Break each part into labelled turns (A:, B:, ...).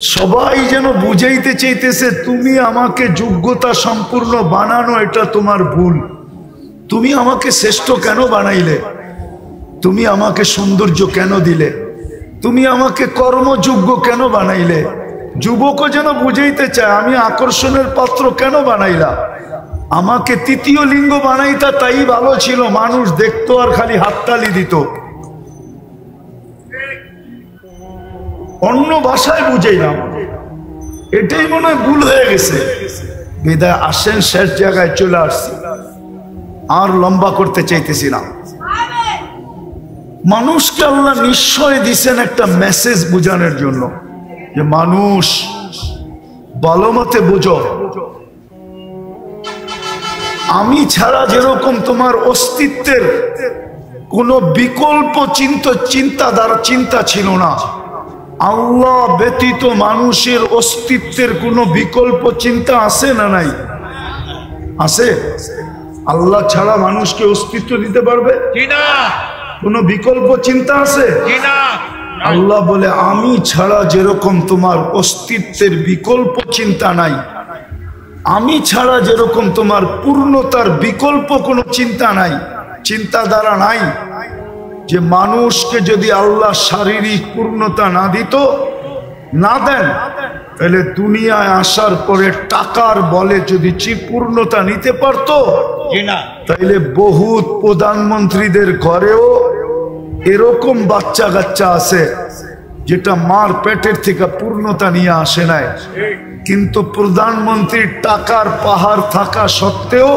A: সবাই যেন বুঝাইতে চাইতেছে তুমি আমাকে যোগ্যতা সম্পূর্ণ বানানো, এটা তোমার ভুল। তুমি আমাকে শ্রেষ্ঠ কেন বানাইলে? তুমি আমাকে সৌন্দর্য কেন দিলে? তুমি আমাকে কর্মযোগ্য কেন বানাইলে? যুবকও যেন বুঝাইতে চায় আমি আকর্ষণের পাত্র কেন বানাইলা? আমাকে তৃতীয় লিঙ্গ বানাইতা তাই ভালো ছিল, মানুষ দেখতো আর খালি হাততালি দিত। অন্য ভাষায় বুঝাইলাম, এটাই মনে হয় ভুল হয়ে গেছে। বিদায় আসেন, শেষ জায়গায় চলে আসছি, আর লম্বা করতে চাইতেছি না। মানুষকে আল্লাহ নিশ্চয় দিছেন একটা মেসেজ বোঝানোর জন্য, যে মানুষ ভালো মতে বুঝো, আমি ছাড়া যেরকম তোমার অস্তিত্বের কোনো বিকল্প চিন্তা ছিল না, আল্লাহ ব্যতীত মানুষের অস্তিত্বের কোনো বিকল্প চিন্তা আছে না নাই? আছে? আল্লাহ ছাড়া মানুষকে অস্তিত্ব দিতে পারবে কিনা? কোনো বিকল্প চিন্তা আছে কিনা? আল্লাহ বলে আমি ছাড়া যেরকম তোমার অস্তিত্বের বিকল্প চিন্তা নাই, আমি ছাড়া যেরকম তোমার পূর্ণতার বিকল্প কোনো চিন্তা নাই, চিন্তাধারা নাই, যে মানুষকে যদি আল্লাহ শারীরিক পূর্ণতা না দিত, না দেন, তাহলে দুনিয়ায় আসার পরে টাকার বলে যদি পূর্ণতা নিতে পারতো, তাইলে বহুত প্রধানমন্ত্রীদের ঘরেও এরকম বাচ্চা কাচ্চা আছে যেটা মার পেটের থেকে পূর্ণতা নিয়ে আসে নাই, কিন্তু প্রধানমন্ত্রীর টাকার পাহাড় থাকা সত্ত্বেও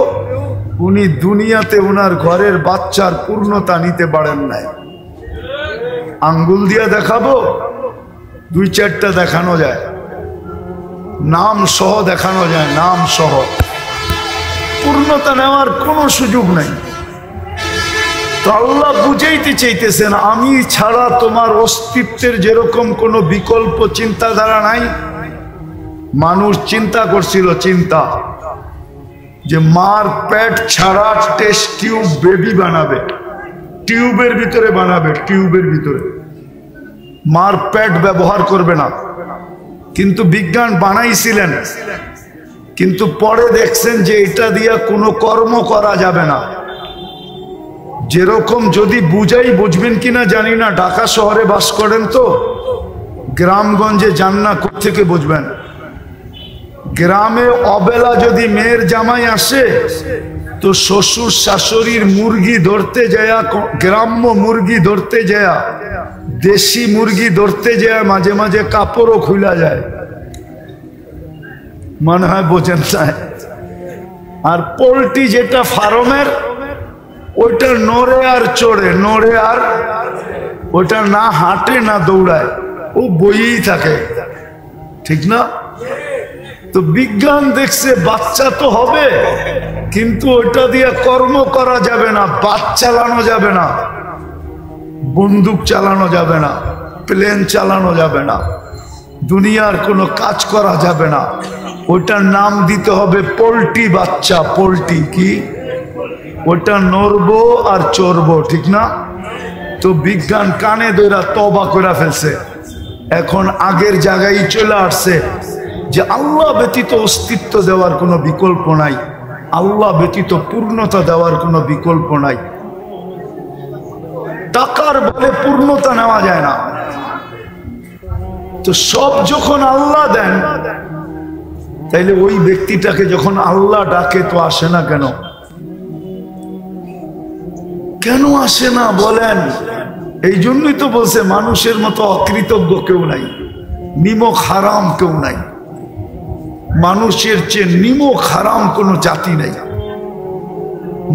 A: উনি দুনিয়াতে ওনার ঘরের বাচ্চার পূর্ণতা নিতে পারেন নাই। আঙ্গুল দিয়ে দেখাবো? দুই চারটা দেখানো যায়, নাম সহ দেখানো যায়, নাম সহ। পূর্ণতা নেওয়ার কোনো সুযোগ নাই। তো আল্লাহ বুঝাইতে চাইতেছেন আমি ছাড়া তোমার অস্তিত্বের যেরকম কোনো বিকল্প চিন্তাধারা নাই। মানুষ চিন্তা করছিল, চিন্তা যে মার পেট ছাড়া টেস্ট টিউব বেবি বানাবে, টিউবের ভিতরে বানাবে, টিউবের ভিতরে, মার পেট ব্যবহার করবে না। কিন্তু বিজ্ঞান বানাইছিলেন, কিন্তু পরে দেখছেন যে এটা দিয়ে কোনো কর্ম করা যাবে না। যেরকম যদি বুঝাই, বুঝবেন কিনা জানি না, ঢাকা শহরে বাস করেন তো, গ্রামগঞ্জে যান না, কোত্থেকে বুঝবেন? গ্রামে অবেলা যদি মেয়ের জামাই আসে তো শ্বশুর শাশুড়ির মুরগি ধরতে যায়, গ্রাম্য মুরগি ধরতে যায়, দেশি মুরগি ধরতে যায়, মাঝে মাঝে কাপড়ও খুলা যায়, মনে হয় বোঝেন না। আর পোল্ট্রি যেটা ফার্মের, ওইটা নড়ে আর চড়ে, নড়ে আর, ওটা না হাঁটে না দৌড়ায়, ও বইয়েই থাকে, ঠিক না? তো বিজ্ঞান দেখছে বাচ্চা তো হবে, কিন্তু ওটা দিয়ে কর্ম করা যাবে না, বাস চালানো যাবে না, বন্দুক চালানো যাবে না, প্লেন চালানো যাবে না, দুনিয়ার কোনো কাজ করা যাবে না। ওটার নাম দিতে হবে পোল্ট্রি বাচ্চা। পোল্ট্রি কি? ওটা নড়বো আর চড়বো, ঠিক না? তো বিজ্ঞান কানে ধরা তওবা করে ফেলছে, এখন আগের জায়গায় চলে আসছে যে আল্লাহ ব্যতীত অস্তিত্ব দেওয়ার কোনো বিকল্প নাই, আল্লাহ ব্যতীত পূর্ণতা দেওয়ার কোনো বিকল্প নাই। টাকার বলে পূর্ণতা নেওয়া যায় না। তো সব যখন আল্লাহ দেন, তাইলে ওই ব্যক্তিটাকে যখন আল্লাহ ডাকে তো আসে না কেন? কেন আসে না বলেন? এই জন্যই তো বলছে মানুষের মতো অকৃতজ্ঞ কেউ নাই, নিমক হারাম কেউ নাই। মানুষের চেয়ে নিমক হারাম কোনো জাতি নাই,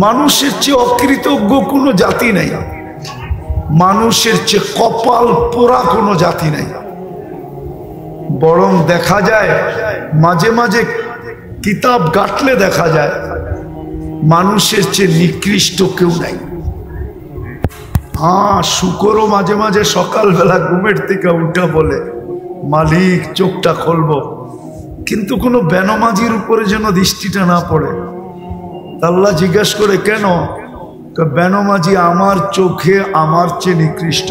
A: মানুষের চেয়ে অকৃতজ্ঞ কোনো জাতি নাই, মানুষের চেয়ে কপাল পোড়া কোনো জাতি নাই। বরং দেখা যায় মাঝে মাঝে কিতাব ঘাটলে দেখা যায় মানুষের চেয়ে নিকৃষ্ট কেউ নাই। হ্যাঁ, শুকরও মাঝে মাঝে সকালবেলা ঘুমের থেকে উঠা বলে মালিক চোখটা খুলবো, কিন্তু কোনো বেনমাজির উপরে যেন দৃষ্টিটা না পড়ে। আল্লাহ জিজ্ঞাসা করে কেন? বেনমাজি আমার চোখে আমার চেয়ে নিকৃষ্ট।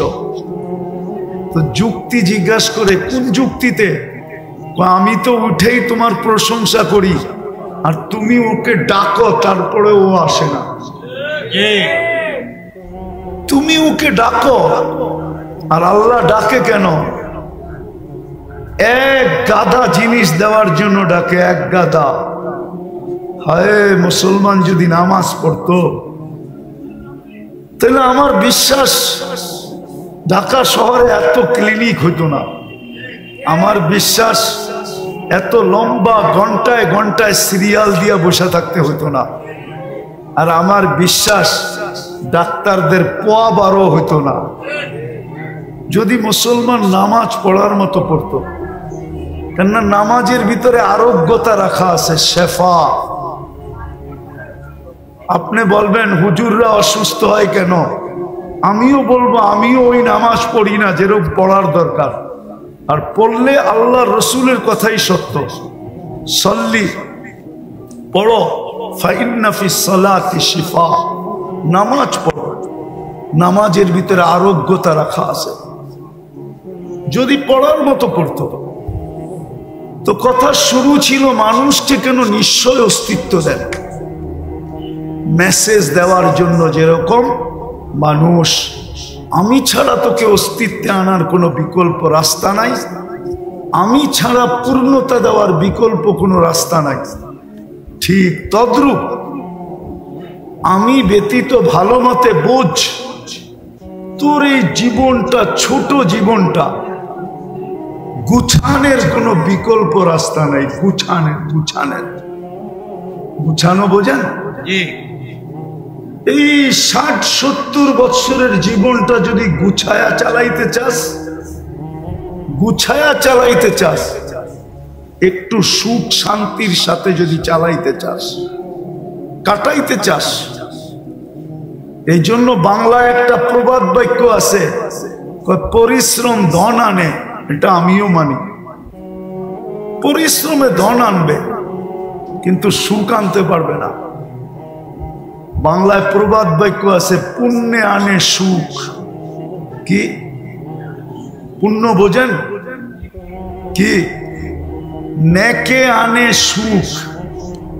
A: তো যুক্তি জিজ্ঞাসা করে, কোন যুক্তিতে? আমি তো উঠেই তোমার প্রশংসা করি, আর তুমি ওকে ডাকো, তারপরে ও আসে না। তুমি ওকে ডাকো, আর আল্লাহ ডাকে কেন? এক গাদা জিনিস দেওয়ার জন্য ডাকে, এক গাদা। হায়, মুসলমান যদি নামাজ পড়তো, তাহলে আমার বিশ্বাস ঢাকা শহরে এত ক্লিনিক হইতো না। আমার বিশ্বাস এত লম্বা ঘন্টায় ঘন্টায় সিরিয়াল দিয়ে বসে থাকতে হতো না। আর আমার বিশ্বাস ডাক্তারদের পোয়া বারো হইতো না, যদি মুসলমান নামাজ পড়ার মতো পড়তো। কেননা নামাজের ভিতরে আরোগ্যতা রাখা আছে, শেফা। আপনি বলবেন হুজুররা অসুস্থ হয় কেন? আমিও বলবো, আমিও ওই নামাজ পড়ি না যেরকম পড়ার দরকার। আর পড়লে আল্লাহ রসুলের কথাই সত্য। সল্লি, পড়ো, ফাইন্না ফিস সালাতি শিফা। নামাজ পড়ো, নামাজের ভিতরে আরোগ্যতা রাখা আছে। যদি পড়ার মতো পড়তো, তো কথা শুরু ছিল মানুষকে কেন নিশ্চয় অস্তিত্ব দেন, মেসেজ দেওয়ার জন্য। যেরকম মানুষ, আমি ছাড়া তোকে অস্তিত্বে আনার কোনো বিকল্প রাস্তা নাই, আমি ছাড়া পূর্ণতা দেওয়ার বিকল্প কোনো রাস্তা নাই। ঠিক তদ্রূপ আমি ব্যতীত ভালো মতে বোঝ, তোর এই জীবনটা, ছোট জীবনটা গুছানের কোনো বিকল্প রাস্তা নাই। গুছানো বোঝেন? এই 60-70 বৎসরের জীবনটা যদি গুছায়া চালাইতে চাস, একটু সুখ শান্তির সাথে যদি চালাইতে চাস, কাটাইতে চাস। এই জন্য বাংলায় একটা প্রবাদ বাক্য আছে, পরিশ্রম ধন আনে। এটা আমিও মানি, পরিশ্রমে ধন আনবে, কিন্তু সুখ আনতে পারবে না। বাংলায় প্রবাদ বাক্য আছে, পুণ্যে আনে সুখ। কি পুণ্য বোঝেন? কি নেকে আনে সুখ।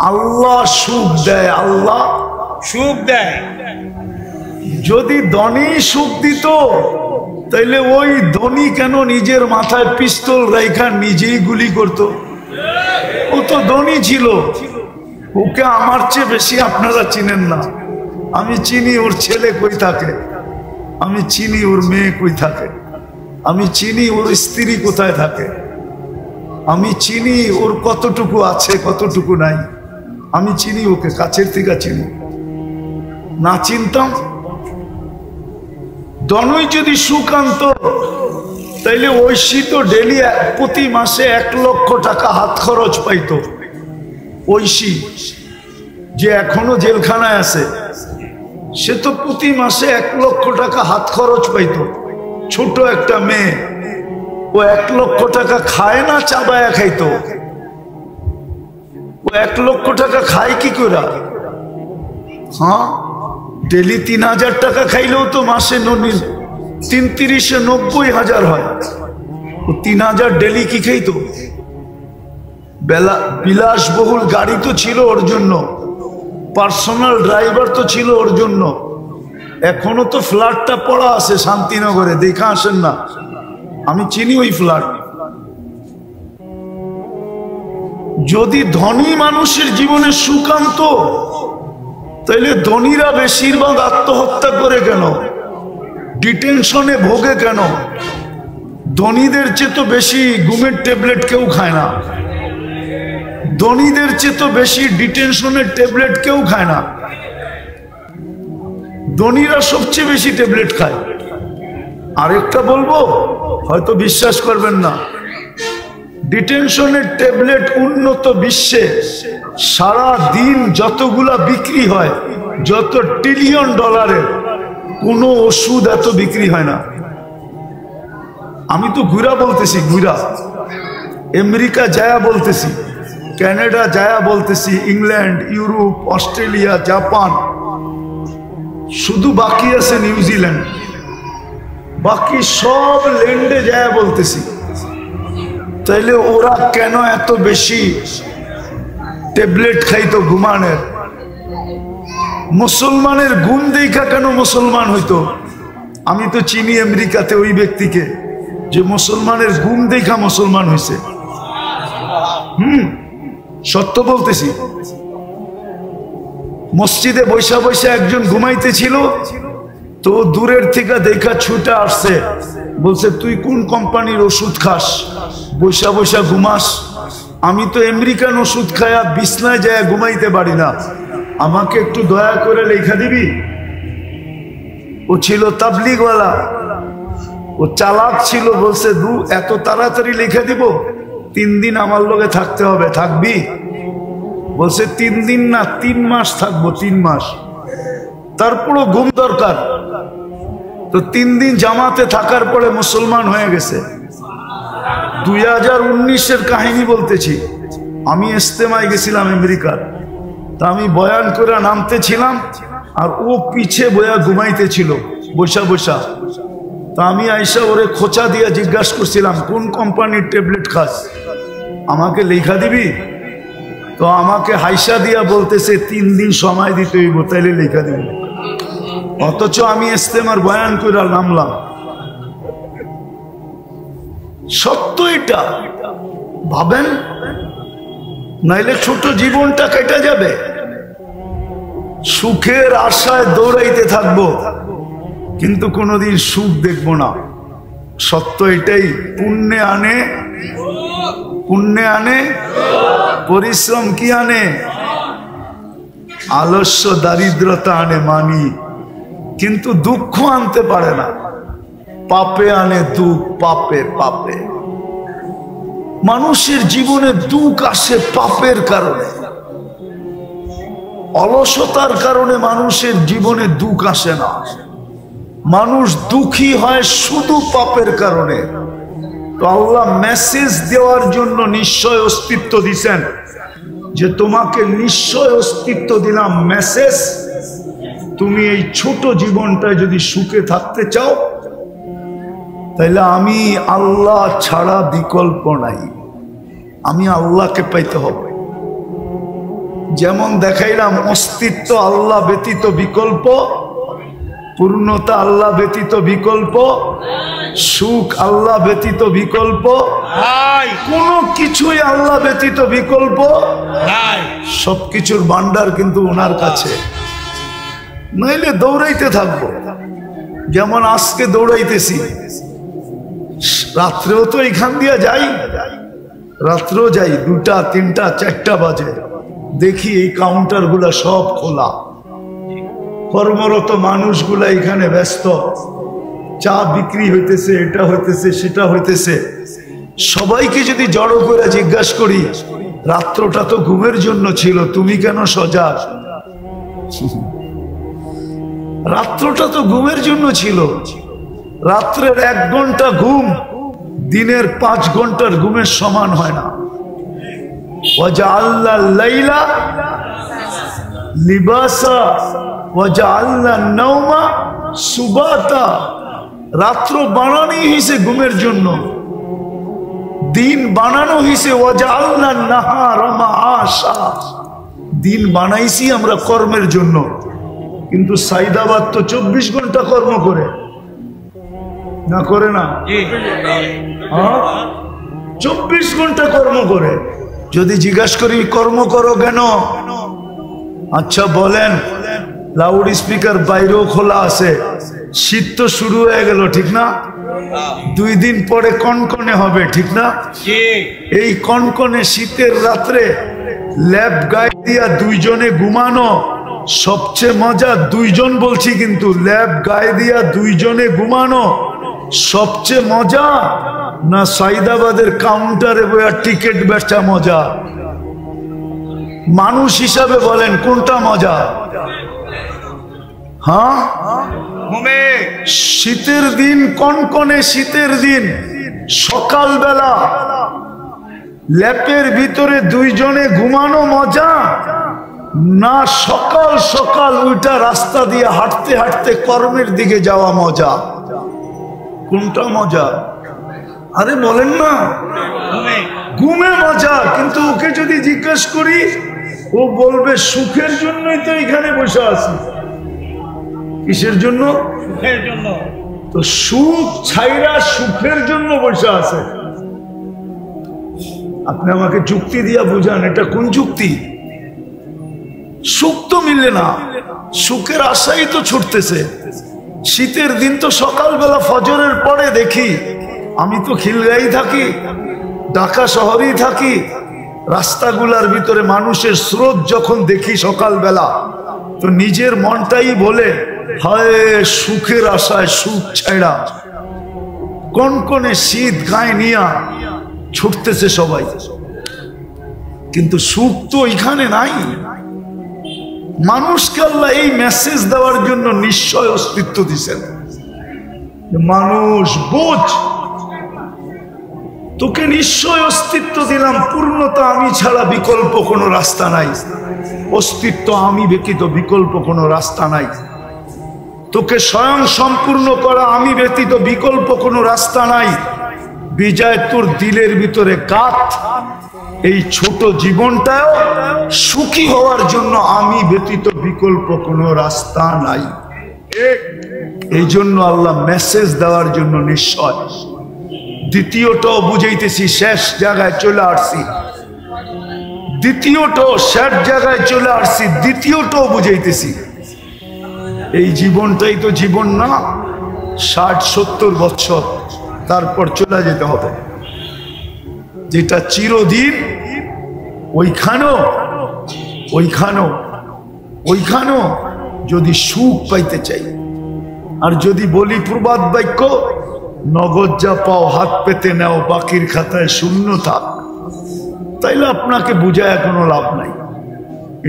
A: আল্লাহ সুখ দেয়, আল্লাহ সুখ দেয়। যদি ধনী সুখ দিত, তাইলে ওই ধনী কেন নিজের মাথায় পিস্তল রাইখা নিজেই গুলি করত? ও তো ধনী ছিল। ওকে আমার চেয়ে বেশি আপনারা চিনেন না। আমি চিনি ওর ছেলে কই থাকে, আমি চিনি ওর মেয়ে কই থাকে, আমি চিনি ওর স্ত্রী কোথায় থাকে, আমি চিনি ওর কতটুকু আছে কতটুকু নাই। আমি চিনি ওকে, কাছের থেকে চিনি। না চিনতাম, ধনই যদি সুখ আনত, তাইলে ঐশী তো ডেলি প্রতি মাসে 1 লক্ষ টাকা হাত খরচ পাইত। ঐশী যে এখনো জেলখানায় আছে, সে তো প্রতি মাসে 1 লক্ষ টাকা হাত খরচ পাইত। ছোট একটা মেয়ে, ও 1 লক্ষ টাকা খায় না, চাবায়া খাইতো। ও 1 লক্ষ টাকা খায় কি করে? হ্যাঁ, ডেলি 3000 টাকা খাইলেও তো মাসে ৩৩-এ ৯০,০০০ হয়। ও 3000 ডেলি কি খাইতো? বিলাসবহুল গাড়ি তো ছিল ওর জন্য, পার্সোনাল ড্রাইভার তো ছিল ওর জন্য। এখনো তো ফ্ল্যাটটা পড়া আছে শান্তিনগরে, দেখা আসেন না? আমি চিনি ওই ফ্ল্যাট। যদি ধনী মানুষের জীবনে সুখ আনতো, তাইলে ধনীরা বেশিরভাগ আত্মহত্যা করে কেন, ডিটেনশনে ভোগে কেন? ধনীদের চেয়ে তো বেশি ঘুমের ট্যাবলেট কেউ খায় না, ধনীদের চেয়ে তো বেশি ডিটেনশনের ট্যাবলেট কেউ খায় না। ধনীরা সবচেয়ে বেশি ট্যাবলেট খায়। আরেকটা বলবো, হয়তো বিশ্বাস করবেন না, ডিটেনশনের ট্যাবলেট উন্নত বিশ্বে সারা দিন যতগুলা বিক্রি হয়, যত $1 ট্রিলিয়ন, কোনো ওষুধ এত বিক্রি হয় না। আমি তো ঘুরা বলতেছি, ঘুরা আমেরিকা যায়া বলতেছি, কানাডা যায়া বলতেছি, ইংল্যান্ড, ইউরোপ, অস্ট্রেলিয়া, জাপান, শুধু বাকি আছে নিউজিল্যান্ড। বাকি সব ল্যান্ডে যায়া বলতেছি, তাইলে ওরা কেন এত বেশি ট্যাবলেট খাইতো ঘুমানের? মুসলমানের ঘুম দেখা কেন মুসলমান হইতো? আমি তো চিনি আমেরিকাতে ওই ব্যক্তিকে যে মুসলমানের ঘুম দেখা মুসলমান হয়েছে। সত্য বলতেছি। মসজিদে বৈশা বৈশা একজন ঘুমাইতেছিল, তো দূরের থেকে দেখা ছুটে আসছে, বলছে তুই কোন কোম্পানির ওষুধ খাস, বৈশা বৈশা ঘুমাস? আমি তো আমেরিকান ওষুধ খায়া বিছনায় যায় ঘুমাইতে পারি না, আমাকে একটু দয়া করে লেখা দিবি? ও ছিল তাবলিগওয়ালা, ও চালাক ছিল, বলছে এত তাড়াতাড়ি লেখা দিব? 3 দিন আমার লগে থাকতে হবে। থাকবি? বলছে 3 দিন না 3 মাস থাকবো। 3 মাস। তারপরও ঘুম দরকার। তো 3 দিন জামাতে থাকার পরে মুসলমান হয়ে গেছে। 2019-এর কাহিনী বলতেছি। আমি ইস্তেমায় গেছিলাম আমেরিকার, তা আমি বয়ান করে নামতেছিলাম, আর ও পিছে বয়া ঘুমাইতেছিল বৈশা বৈশা। তা আমি আইসা ওরে খোঁচা দিয়ে জিজ্ঞাসা করছিলাম কোন কোম্পানির ট্যাবলেট খাস, আমাকে লেখা দিবি? তো আমাকে হাইসা দিয়া বলতেছে 3 দিন সময় দিতে হইব, তাইলে লেখা দিব। অথচ আমি ইস্তেমার বয়ান করে নামলাম। সত্য এটা, ভাবেন, নাইলে ছোট জীবনটা কেটে যাবে। সুখের আশায় দৌড়াইতে থাকবো, কিন্তু কোনোদিন সুখ দেখবো না। সত্য এটাই। পুণ্যে আনে পরিশ্রম কি আনে? আলস্য দারিদ্রতা আনে মানি, কিন্তু দুঃখ আনতে পারে না। পাপে আনে দুঃখ, পাপে পাপে। মানুষের জীবনে দুঃখ আসে পাপের কারণে, অলসতার কারণে মানুষের জীবনে দুঃখ আসে না। মানুষ দুঃখী হয় শুধু পাপের কারণে। তো আল্লাহ মেসেজ দেওয়ার জন্য নিশ্চয় অস্তিত্ব দিছেন, যে তোমাকে নিশ্চয় অস্তিত্ব দিলাম মেসেজ, তুমি এই ছোট জীবনটায় যদি সুখে থাকতে চাও, তাইলে আমি আল্লাহ ছাড়া বিকল্প নাই, আমি আল্লাহকে পাইতে হবে। যেমন দেখাইলাম অস্তিত্ব আল্লাহ ব্যতীত বিকল্প, পূর্ণতা আল্লাহ ব্যতীত বিকল্প, সুখ আল্লাহ ব্যতীত বিকল্প, কোনো কিছুই আল্লাহ ব্যতীত বিকল্প নাই। সবকিছুর ভান্ডার কিন্তু ওনার কাছে। নইলে দৌড়াইতে থাকবো, যেমন আজকে দৌড়াইতেছি। রাত্রেও তো এখান দিয়ে যাই, রাত্রেও যাই 2টা 3টা 4টা বাজে, দেখি এই কাউন্টার গুলা সব খোলা, কর্মরত মানুষগুলা এখানে ব্যস্ত, চা বিক্রি হইতেছে, এটা হইতেছে, সেটা হইতেছে। সবাইকে যদি জড়ো করে জিজ্ঞাসা করি, রাত্রটা তো ঘুমের জন্য ছিল, তুমি কেন সজাগ? রাত্রটা তো ঘুমের জন্য ছিল। রাত্রের 1 ঘন্টা ঘুম দিনের 5 ঘন্টার ঘুমের সমান হয় না। ওয়াজআলনা লাইলা লিবাসা ওয়াজআলনা নাওমা সুবাতা। রাত্র বানানো হয়েছে ঘুমের জন্য, দিন বানানো হয়েছে ওয়াজআলনা নাহারা মাআশা। দিন বানাইছি আমরা কর্মের জন্য, কিন্তু সাইদাবাদ তো 24 ঘন্টা কর্ম করে না, করে না? 24 ঘন্টা কর্ম করে। যদি জিজ্ঞাসা করি কর্ম করো কেন, আচ্ছা বলেন, লাউড স্পিকার বাইরেও খোলা আছে, শীত তো শুরু হয়ে গেল, ঠিক না? 2 দিন পরে কনকনে হবে, ঠিক না? এই কনকনে শীতের রাত্রে ল্যাব গায়ে দিয়া 2 জনে ঘুমানো সবচেয়ে মজা। 2 জন বলছি, কিন্তু ল্যাব গায়ে দিয়া 2 জনে ঘুমানো সবচেয়ে মজা, না সাইদাবাদের কাউন্টারে বইয়া টিকিট বেচা মজা? মানুষ হিসাবে বলেন কোনটা মজা? হ্যাঁ, শীতের দিন, কনকনে শীতের দিন, সকালবেলা ল্যাপের ভিতরে 2 জনে ঘুমানো মজা, না সকাল সকাল ওইটা রাস্তা দিয়ে হাঁটতে হাঁটতে কর্মের দিকে যাওয়া মজা? কোনটা মজা? আরে বলেন না। ঘুমে মজা, কিন্তু ওকে যদি জিজ্ঞেস করি ও বলবে সুখের জন্যই তো এখানে বসে আছি। কিসের জন্য? সুখের জন্য। তো সুখ ছাইরা সুখের জন্য বসে আছে। আপনি আমাকে যুক্তি দিয়া বুঝান, এটা কোন যুক্তি? সুখ তো মিলে না, সুখের আশাই তো ছুটতেছে। শীতের দিন তো সকালবেলা ফজরের পরে দেখি, আমি তো খিলগাঁই থাকি, ঢাকা শহরেই থাকি, রাস্তাগুলার ভিতরে মানুষের স্রোত যখন দেখি সকালবেলা, তো নিজের মনটাই বলে হায় সুখের আশায় সুখ ছাইড়া কনকনে শীত গায়ে নিয়া ছুটতেছে সবাই। কিন্তু সুখ তো এখানে নাই। মানুষকে আল্লাহ এই মেসেজ দেওয়ার জন্য নিশ্চয় অস্তিত্ব দিছেন। মানুষ বোঝ, তোকে নিশ্চয় অস্তিত্ব দিলাম, পূর্ণতা আমি ছাড়া বিকল্প কোনো রাস্তা নাই, অস্তিত্ব আমি ব্যতীত বিকল্প কোনো রাস্তা নাই, তোকে স্বয়ং সম্পূর্ণ করা আমি ব্যতীত বিকল্প কোনো রাস্তা নাই। বিজয় তোর দিলের ভিতরে কাত, এই ছোট জীবনটাও সুখী হওয়ার জন্য আমি ব্যতীত বিকল্প কোনো রাস্তা নাই। এই জন্য আল্লাহ মেসেজ দেওয়ার জন্য নিশ্চয়। দ্বিতীয়টাও বুঝাইতেছি, শেষ জায়গায় চলে আসছি। দ্বিতীয়টাও শেষ জায়গায় চলে আসছি, দ্বিতীয়টাও বুঝাইতেছি। এই জীবনটাই তো জীবন না, 60-70 বছর, তারপর চলে যেতে হবে। যেটা চিরদিন, ওইখানেও যদি সুখ পাইতে চাই, আর যদি বলি প্রবাদ বাক্য, নগদ যা পাও হাত পেতে নাও, বাকির খাতায় শূন্য থাক, তাইলে আপনাকে বুঝায় কোনো লাভ নাই।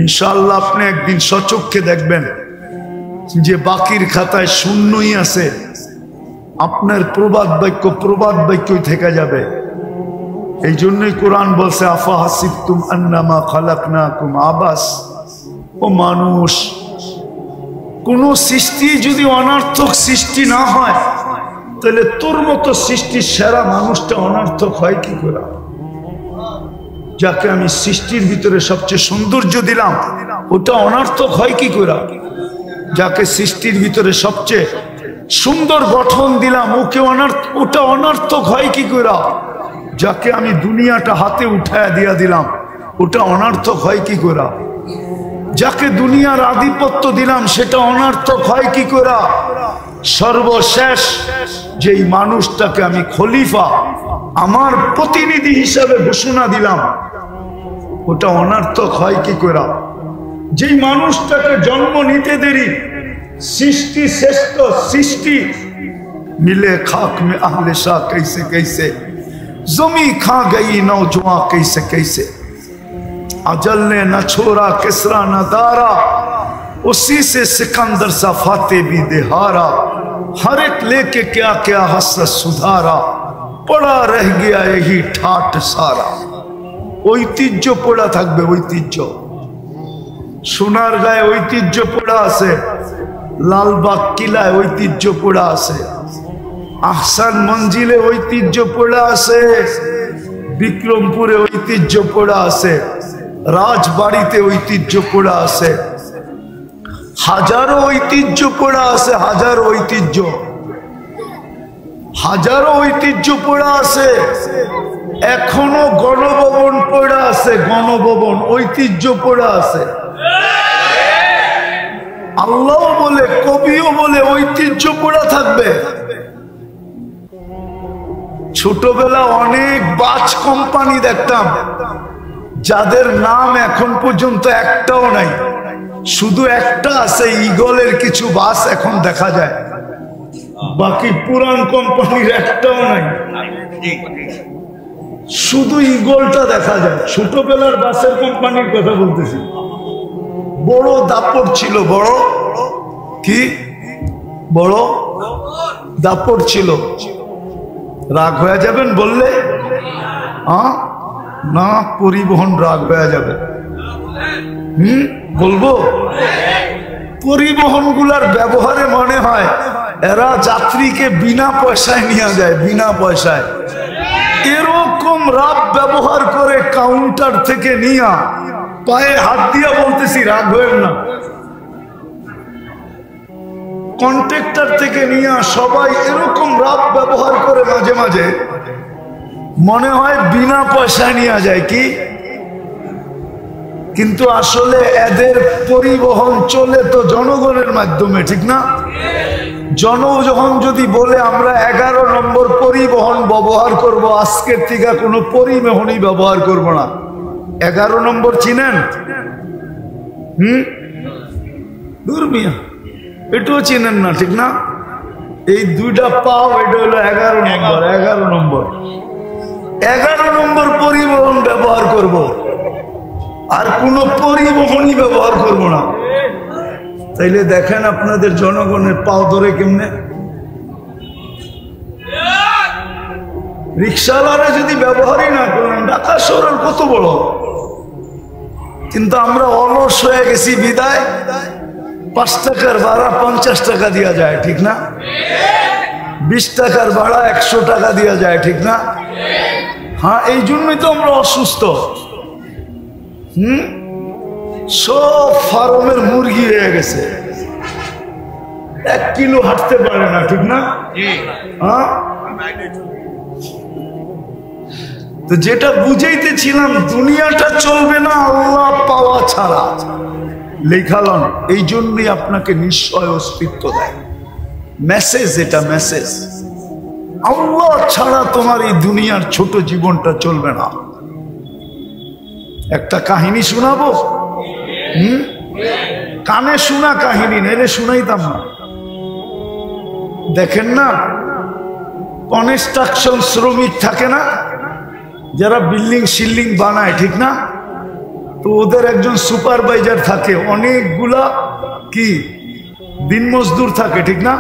A: ইনশাআল্লাহ আপনি একদিন সচক্ষে দেখবেন যে বাকির খাতায় শূন্যই আছে, আপনার প্রবাদ বাক্যই থেকে যাবে। এই জন্যই কোরআন বলছে আফা হাসিবতুম আন্নামা খালাকনাকুম আবাস। ও মানুষ, কোন সৃষ্টি যদি অনার্থক সৃষ্টি না হয়, তাহলে তোর মতো সৃষ্টির সেরা মানুষটা অনার্থক হয় কি করে? যাকে আমি সৃষ্টির ভিতরে সবচেয়ে সৌন্দর্য দিলাম, ওটা অনার্থক হয় কি করে? যাকে সৃষ্টির ভিতরে সবচেয়ে সুন্দর গঠন দিলাম, ওটা অনার্থক হয় কি করে? যাকে আমি দুনিয়াটা হাতে উঠায় দিয়া দিলাম, ওটা অনার্থক হয় কি করে? যাকে দুনিয়ার আধিপত্য দিলাম, সেটা অনার্থক হয় কি করে? সর্বশেষ যেই মানুষটাকে আমি খলিফা, আমার প্রতিনিধি হিসাবে ঘোষণা দিলাম, ওটা অনার্থক হয় কি করে? যেই মানুষটাকে জন্ম নিতে দেরি, সৃষ্টি শ্রেষ্ঠ সৃষ্টি, मिले खाक में अहले शाह कैसे कैसे, जमी खा गई नौजवान कैसे कैसे, अजल ने न छोड़ा किसरा न दारा, उसी से सिकंदर सा फाते भी देहारा, हर एक लेके क्या क्या हसरत सुधारा, पड़ा रह गया यही ठाट सारा। ঐতিহ্য পড়া থাকবে, ঐতিহ্য। সোনার গায়ে ঐতিহ্য পড়া আছে, লালবাগ কিলায় ঐতিহ্য পড়া আছে, আহসান মঞ্জিলে ঐতিহ্য পড়া আছে, বিক্রমপুরে ঐতিহ্য পড়া আছে, রাজবাড়িতে ঐতিহ্য পড়া আছে, হাজারো ঐতিহ্য পড়া আছে, হাজারো ঐতিহ্য পড়া আছে। এখনো গণভবন পড়া আছে, গণভবন ঐতিহ্য পড়া আছে। আল্লাহ বলে, কবিও বলে ঐতিহ্য পড়া থাকবে। ছোটবেলা অনেক বাস কোম্পানি দেখতাম, যাদের নাম এখন পর্যন্ত একটাও নাই, শুধু একটা আছে, ইগলের কিছু বাস এখন দেখা যায়, বাকি পুরান কোম্পানির একটাও নাই, শুধু ইগলটা দেখা যায়। ছোটবেলার বাসের কোম্পানির কথা বলতেছি। বড় দাপট ছিল, বড় দাপট ছিল। রাগ হয়ে যাবেন বললে? না, পরিবহন রাগ হয়ে যাবে। বলবো, পরিবহন গুলার ব্যবহারে মনে হয় এরা যাত্রীকে বিনা পয়সায় নিয়ে যায়, বিনা পয়সায়। এরকম এরকম রাব ব্যবহার করে কাউন্টার থেকে নিয়া পায়ে হাত দিয়া বলতেছি, রাগ হয়েন না, কন্ট্রাক্টর থেকে নিয়া সবাই এরকম রাব ব্যবহার করে, মাঝে মাঝে মনে হয় বিনা পয়সায় নেওয়া যায় কি, কিন্তু আসলে এদের পরিবহন চলে তো জনগণের মাধ্যমে, ঠিক না? জনগণ যদি বলে আমরা 11 নম্বর পরিবহন ব্যবহার করব, আজকের থেকে কোনো পরিবহনই ব্যবহার করব না। 11 নম্বর চিনেন? দূর মিয়া, এটাও চিনেন না, ঠিক না? এই দুইটা পাও, এটা হলো 11 নম্বর। 11 নম্বর 11 নম্বর পরিবহন ব্যবহার করব, আর কোনো পরিবহনই ব্যবহার করব না। তাইলে দেখেন আপনাদের জনগণের পাও ধরে কেমনে। রিক্সাওয়ালারা যদি ব্যবহারই না করেন, ঢাকা শহরের কত বড়, কিন্তু আমরা অলস হয়ে গেছি বিদায় 5 টাকার ভাড়া 50 টাকা দেওয়া যায়, ঠিক না? 20 টাকার ভাড়া 100 টাকা দেওয়া যায়, ঠিক না? হ্যাঁ, এই জন্যই তো আমরা অসুস্থ। সব ফার্মের মুরগি হয়ে গেছে, 1 কিলো হাঁটতে পারে না, ঠিক না? হ্যাঁ, তো যেটা বুঝাইতেছিলাম, দুনিয়াটা চলবে না আল্লাহ পাওয়া ছাড়া। লেখালন এই জন্যই আপনাকে নিশ্চয় অস্তিত্ব দেয়, মেসেজ, এটা মেসেজ। আল্লাহ ছাড়া তোমার এই দুনিয়ার ছোট জীবনটা চলবে না। একটা কাহিনী শোনাবো, কানে শোনা কাহিনী, নেলে শুনাইতাম না। দেখেন না, কনস্ট্রাকশন শ্রমিক থাকে না, যারা বিল্ডিং শিল্ডিং বানায়, ঠিক না? তো ওদের একজন সুপারভাইজার থাকে, অনেকগুলা কি দিন মজদুর থাকে, ঠিক না?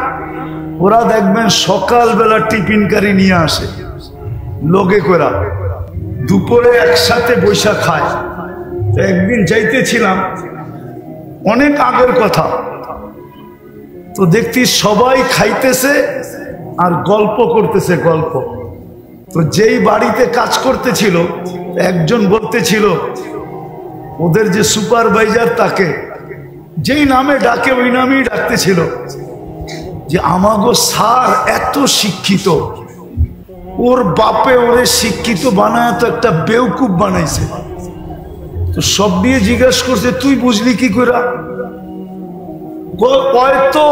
A: ওরা দেখবেন সকালবেলা টিফিন কারি নিয়ে আসে লোকে করা, দুপুরে একসাথে বৈশা খায়। তো একদিন যাইতেছিলাম, অনেক আগের কথা, তো দেখছি সবাই খাইতেছে আর গল্প করতেছে, গল্প। তো যেই বাড়িতে কাজ করতেছিল, একজন বলতেছিল ওদের যে সুপারভাইজার, তাকে যেই নামে ডাকে ওই নামেই ডাকতেছিল, যে আমাগো স্যার এত শিক্ষিত, ওর বাপে ওরে শিক্ষিত বানায় তো একটা বেউকুব বানাইছে। তো সব দিয়ে জিজ্ঞাসা করছে, তুই বুঝলি কি করে? হয়তো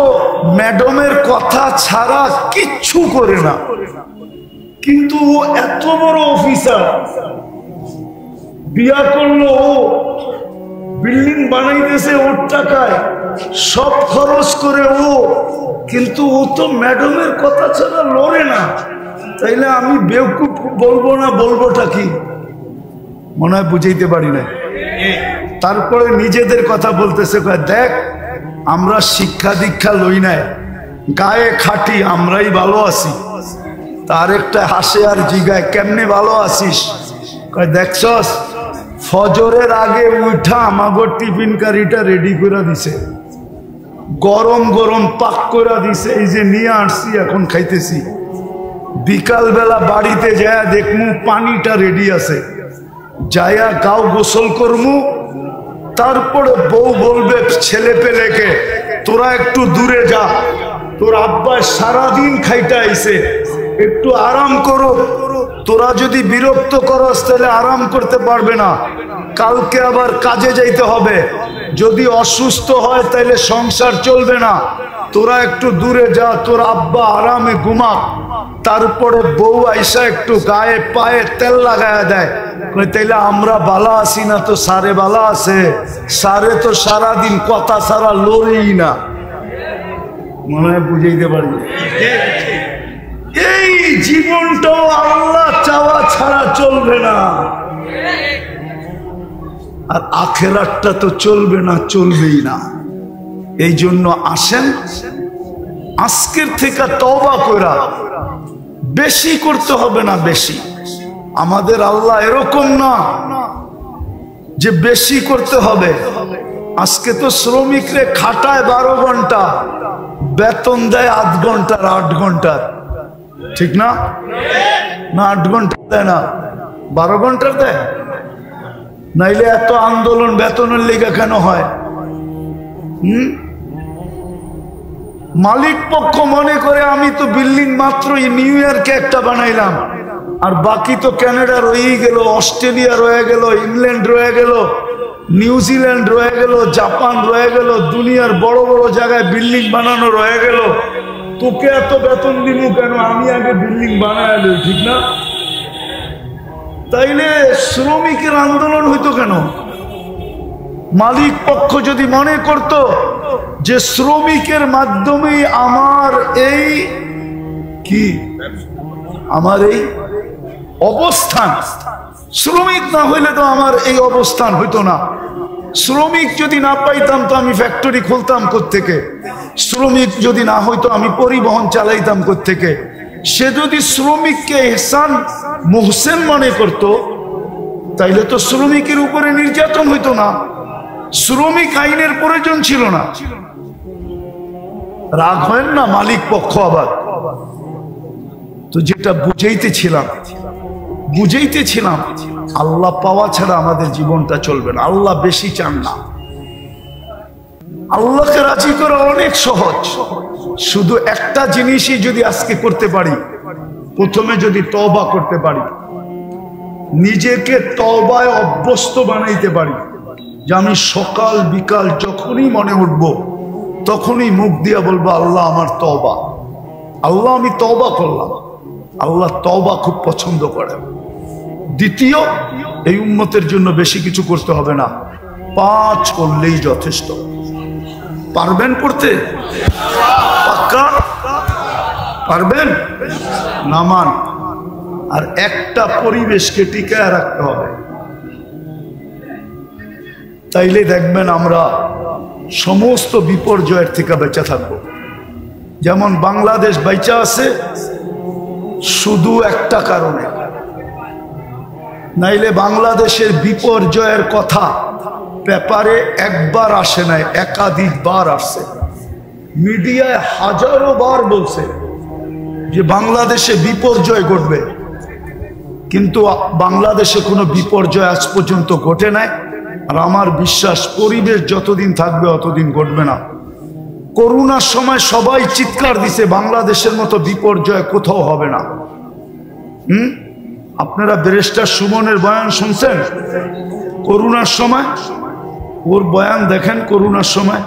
A: ম্যাডামের কথা ছাড়া কিচ্ছু করে না, কিন্তু ও এত বড় অফিসার, বিয়া করলো, ও বিল্ডিং বানাইতেছে ওর টাকায়, সব খরচ করে ও, কিন্তু ও তো ম্যাডামের কথা ছাড়া লড়ে না। তাইলে আমি বেউকুফ বলবো না, বলবোটা কি? মনে হয় বুঝাইতে পারি না। তারপরে নিজেদের কথা বলতেছে, দেখ আমরা শিক্ষা দীক্ষা লই নাই, গায়ে খাটি, আমরাই ভালো আছি। তার একটা হাসে আর জিগায়, কেমনে ভালো আছিস? দেখছস ফজরের আগে উঠা আমাগো টিফিন কারিটা রেডি করে দিছে, গরম গরম পাক করে দিছে, এই যে নিয়ে আসছি এখন খাইতেছি। বিকাল বেলা বাড়িতে যায়া দেখমু পানিটা রেডি আছে, যায়া গাও গোসল করমু। তারপরে বউ বলবে ছেলে পেলেকে, তোরা একটু দূরে যা, তোর আব্বা সারাদিন খাইতে আইছে, একটু আরাম করো। তোরা যদি বিরক্ত করস তাহলে আরাম করতে পারবে না, কালকে আবার কাজে যাইতে হবে। যদি অসুস্থ হয় তাহলে সংসার চলবে না, তোরা একটু দূরে যা, তোর আব্বা আরামে ঘুমাক। তারপরে বউ আইসা একটু গায়ে পায়ে তেল লাগায়া দেয়, তাইলে আমরা বালা আছি না তো সারে বালা আছে? সারে তো সারাদিন কথা সারা লড়েই না। মনে হয় বুঝাইতে পারি। এই জীবনটাও আল্লাহ চাওয়া ছাড়া চলবে না, আর আখেরাতটা তো চলবে না, চলবেই না। এই জন্য আসেন আজকের থেকে তওবা কইরা, বেশি করতে হবে না, বেশি। আমাদের আল্লাহ এরকম না যে বেশি করতে হবে। আজকে তো শ্রমিকরে খাটায় 12 ঘন্টা, বেতন দেয় 8 ঘন্টার, 8 ঘন্টার, ঠিক না? না 8 ঘন্টা দেয় না, 12 ঘন্টার দেয়? নাইলে এত আন্দোলন বেতনের লেগে কেন হয়? মালিক পক্ষ মনে করে আমি তো বিল্ডিং মাত্র নিউ ইয়র্কে একটা বানাইলাম, আর বাকি তো কানাডা রয়েই গেল, অস্ট্রেলিয়া রয়ে গেল, ইংল্যান্ড রয়ে গেল, নিউজিল্যান্ড রয়ে গেল, জাপান রয়ে গেল, দুনিয়ার বড় বড় জায়গায় বিল্ডিং বানানো রয়ে গেল। তোকে এত বেতন দিব কেন? আমি আগে বিল্ডিং বানাই, ঠিক না? তাইলে শ্রমিকের আন্দোলন হইতো কেন? মালিক পক্ষ যদি মনে করত যে শ্রমিকের মাধ্যমে আমার এই অবস্থান, শ্রমিক না হইলে তো আমার এই অবস্থান হইতো না। শ্রমিক যদি না পাইতাম তো আমি ফ্যাক্টরি খুলতাম কোত্থেকে? শ্রমিক যদি না হইতো আমি পরিবহন চালাইতাম কোত্থেকে? সে যদি শ্রমিককে ইহসান মুহসিন মনে করত, তাইলে তো শ্রমিকের উপরে নির্যাতন হইতো না, শ্রমিক আইনের প্রয়োজন ছিল না। রাগ হয় না মালিক পক্ষ আবার? তো যেটা বুঝাইতেছিলাম আল্লাহ পাওয়া ছাড়া আমাদের জীবনটা চলবে না। আল্লাহ বেশি চান না। আল্লাহকে রাজি করা অনেক সহজ। শুধু একটা জিনিসই যদি আজকে করতে পারি, প্রথমে যদি তওবা করতে পারি, নিজেকে তওবায় অভ্যস্ত বানাইতে পারি, যে আমি সকাল বিকাল যখনই মনে উঠব তখনই মুখ দিয়া বলবো আল্লাহ আমার তওবা, আল্লাহ আমি তওবা করলাম। আল্লাহ তওবা খুব পছন্দ করেন। দ্বিতীয়, এই উম্মতের জন্য বেশি কিছু করতে হবে না, 5 করলেই যথেষ্ট। পারবেন পড়তে? পাক্কা পারবেন? নামান। আর একটা পরিবেশকে টিকায় রাখতে হবে, তাইলে দেখবেন আমরা সমস্ত বিপর্যয়ের থেকে বেঁচে থাকব। যেমন বাংলাদেশ বেঁচে আছে শুধু একটা কারণে, নাইলে বাংলাদেশের বিপর্যয়ের কথা পেপারে একবার আসে নাই, একাধিকবার আসছে। মিডিয়ায় হাজারো বার বলছে যে বাংলাদেশে বিপর্যয় ঘটবে, কিন্তু বাংলাদেশে কোনো বিপর্যয় আজ পর্যন্ত ঘটে নাই। আর আমার বিশ্বাস পরিবেশ যতদিন থাকবে অতদিন ঘটবে না। করোনার সময় সবাই চিৎকার দিছে বাংলাদেশের মতো বিপর্যয় কোথাও হবে না। আপনারা ব্যারিস্টার সুমনের বয়ান শুনছেন করোনার সময়? ওর বয়ান দেখেন। করোনার সময়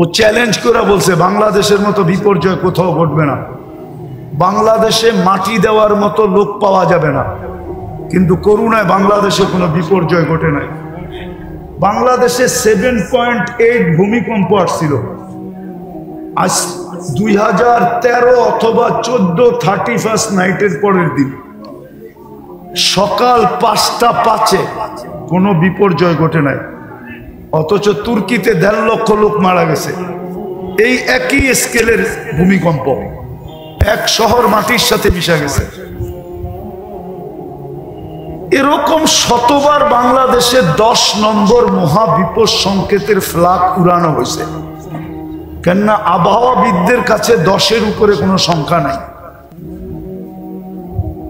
A: ও চ্যালেঞ্জ করে বলছে বাংলাদেশের মতো বিপর্যয় কোথাও ঘটবে না, বাংলাদেশে মাটি দেওয়ার মতো লোক পাওয়া যাবে না। কিন্তু করোনায় বাংলাদেশে কোনো বিপর্যয় ঘটে নাই। বাংলাদেশে 7.8 ভূমিকম্প আসছিল। আজ 2013 অথবা 14 31 নাইটের পরের দিন সকাল 5:05 কোনো বিপর্যয় ঘটে নাই। অথচ তুর্কিতে 1.5 লক্ষ লোক মারা গেছে। এই একই স্কেলের ভূমিকম্প, এক শহর মাটির সাথে মিশে গেছে। এরকম শতবার বাংলাদেশে 10 নম্বর মহাবিপদ সংকেতের ফ্ল্যাগ উড়ানো হয়েছে। কেননা আবহাওয়াবিদদের কাছে 10-এর উপরে কোনো সংখ্যা নাই।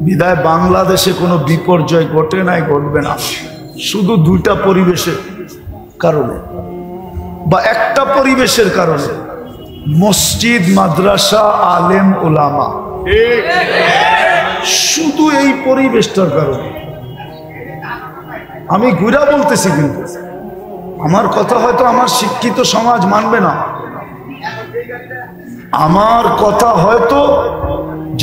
A: বিদায় বাংলাদেশে কোনো বিপর্যয় ঘটে নাই, ঘটবে না। শুধু 2টা পরিবেশের কারণে বা একটা পরিবেশের কারণে, মসজিদ, মাদ্রাসা, আলেম, ওলামা, শুধু এই পরিবেশটার কারণে। আমি ঘুরা বলতেছি, কিন্তু আমার কথা হয়তো আমার শিক্ষিত সমাজ মানবে না। আমার কথা হয়তো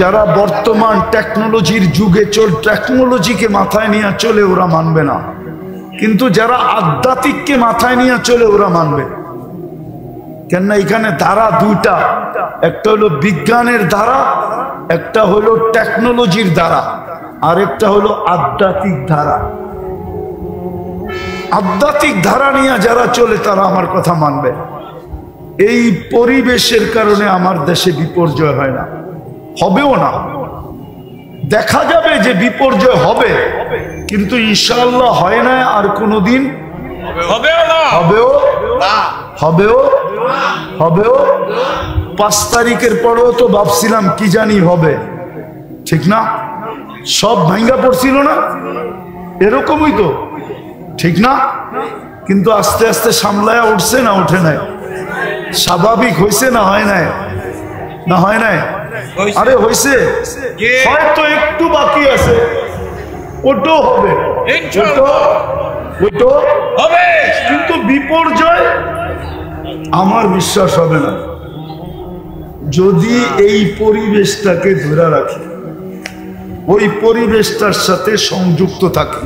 A: যারা বর্তমান টেকনোলজির যুগে টেকনোলজিকে মাথায় নিয়ে চলে ওরা মানবে না, কিন্তু যারা আধ্যাত্মিককে মাথায় নিয়ে চলে ওরা মানবে। কেননা এখানে ধারা 2টা, একটা হলো বিজ্ঞানের ধারা, একটা হলো টেকনোলজির ধারা, আর একটা হলো আধ্যাত্মিক ধারা। আধ্যাত্মিক ধারা নিয়ে যারা চলে তারা আমার কথা মানবে। এই পরিবেশের কারণে আমার দেশে বিপর্যয় হয় না, হবেও না। দেখা যাবে যে বিপর্যয় হবে, কিন্তু ইনশাআল্লাহ হয় না, আর কোনোদিন হবেও। 5 তারিখের পরেও তো ভাবছিলাম কি জানি হবে, ঠিক না? সব ভাঙ্গা পড়ছিল না, এরকমই তো, ঠিক না? কিন্তু আস্তে আস্তে সামলায়া উঠছে না উঠে নাই? স্বাভাবিক হয়েছে না হয় নাই? না হয় নাই? আরে হয়েছে, হয়তো একটু বাকি আছে, ওটাও হবে, ওটাও হবে, কিন্তু বিপর্যয় আমার বিশ্বাস হবে না যদি এই পরিবেশটাকে ধরে রাখি, ওই পরিবেশটার সাথে সংযুক্ত থাকি।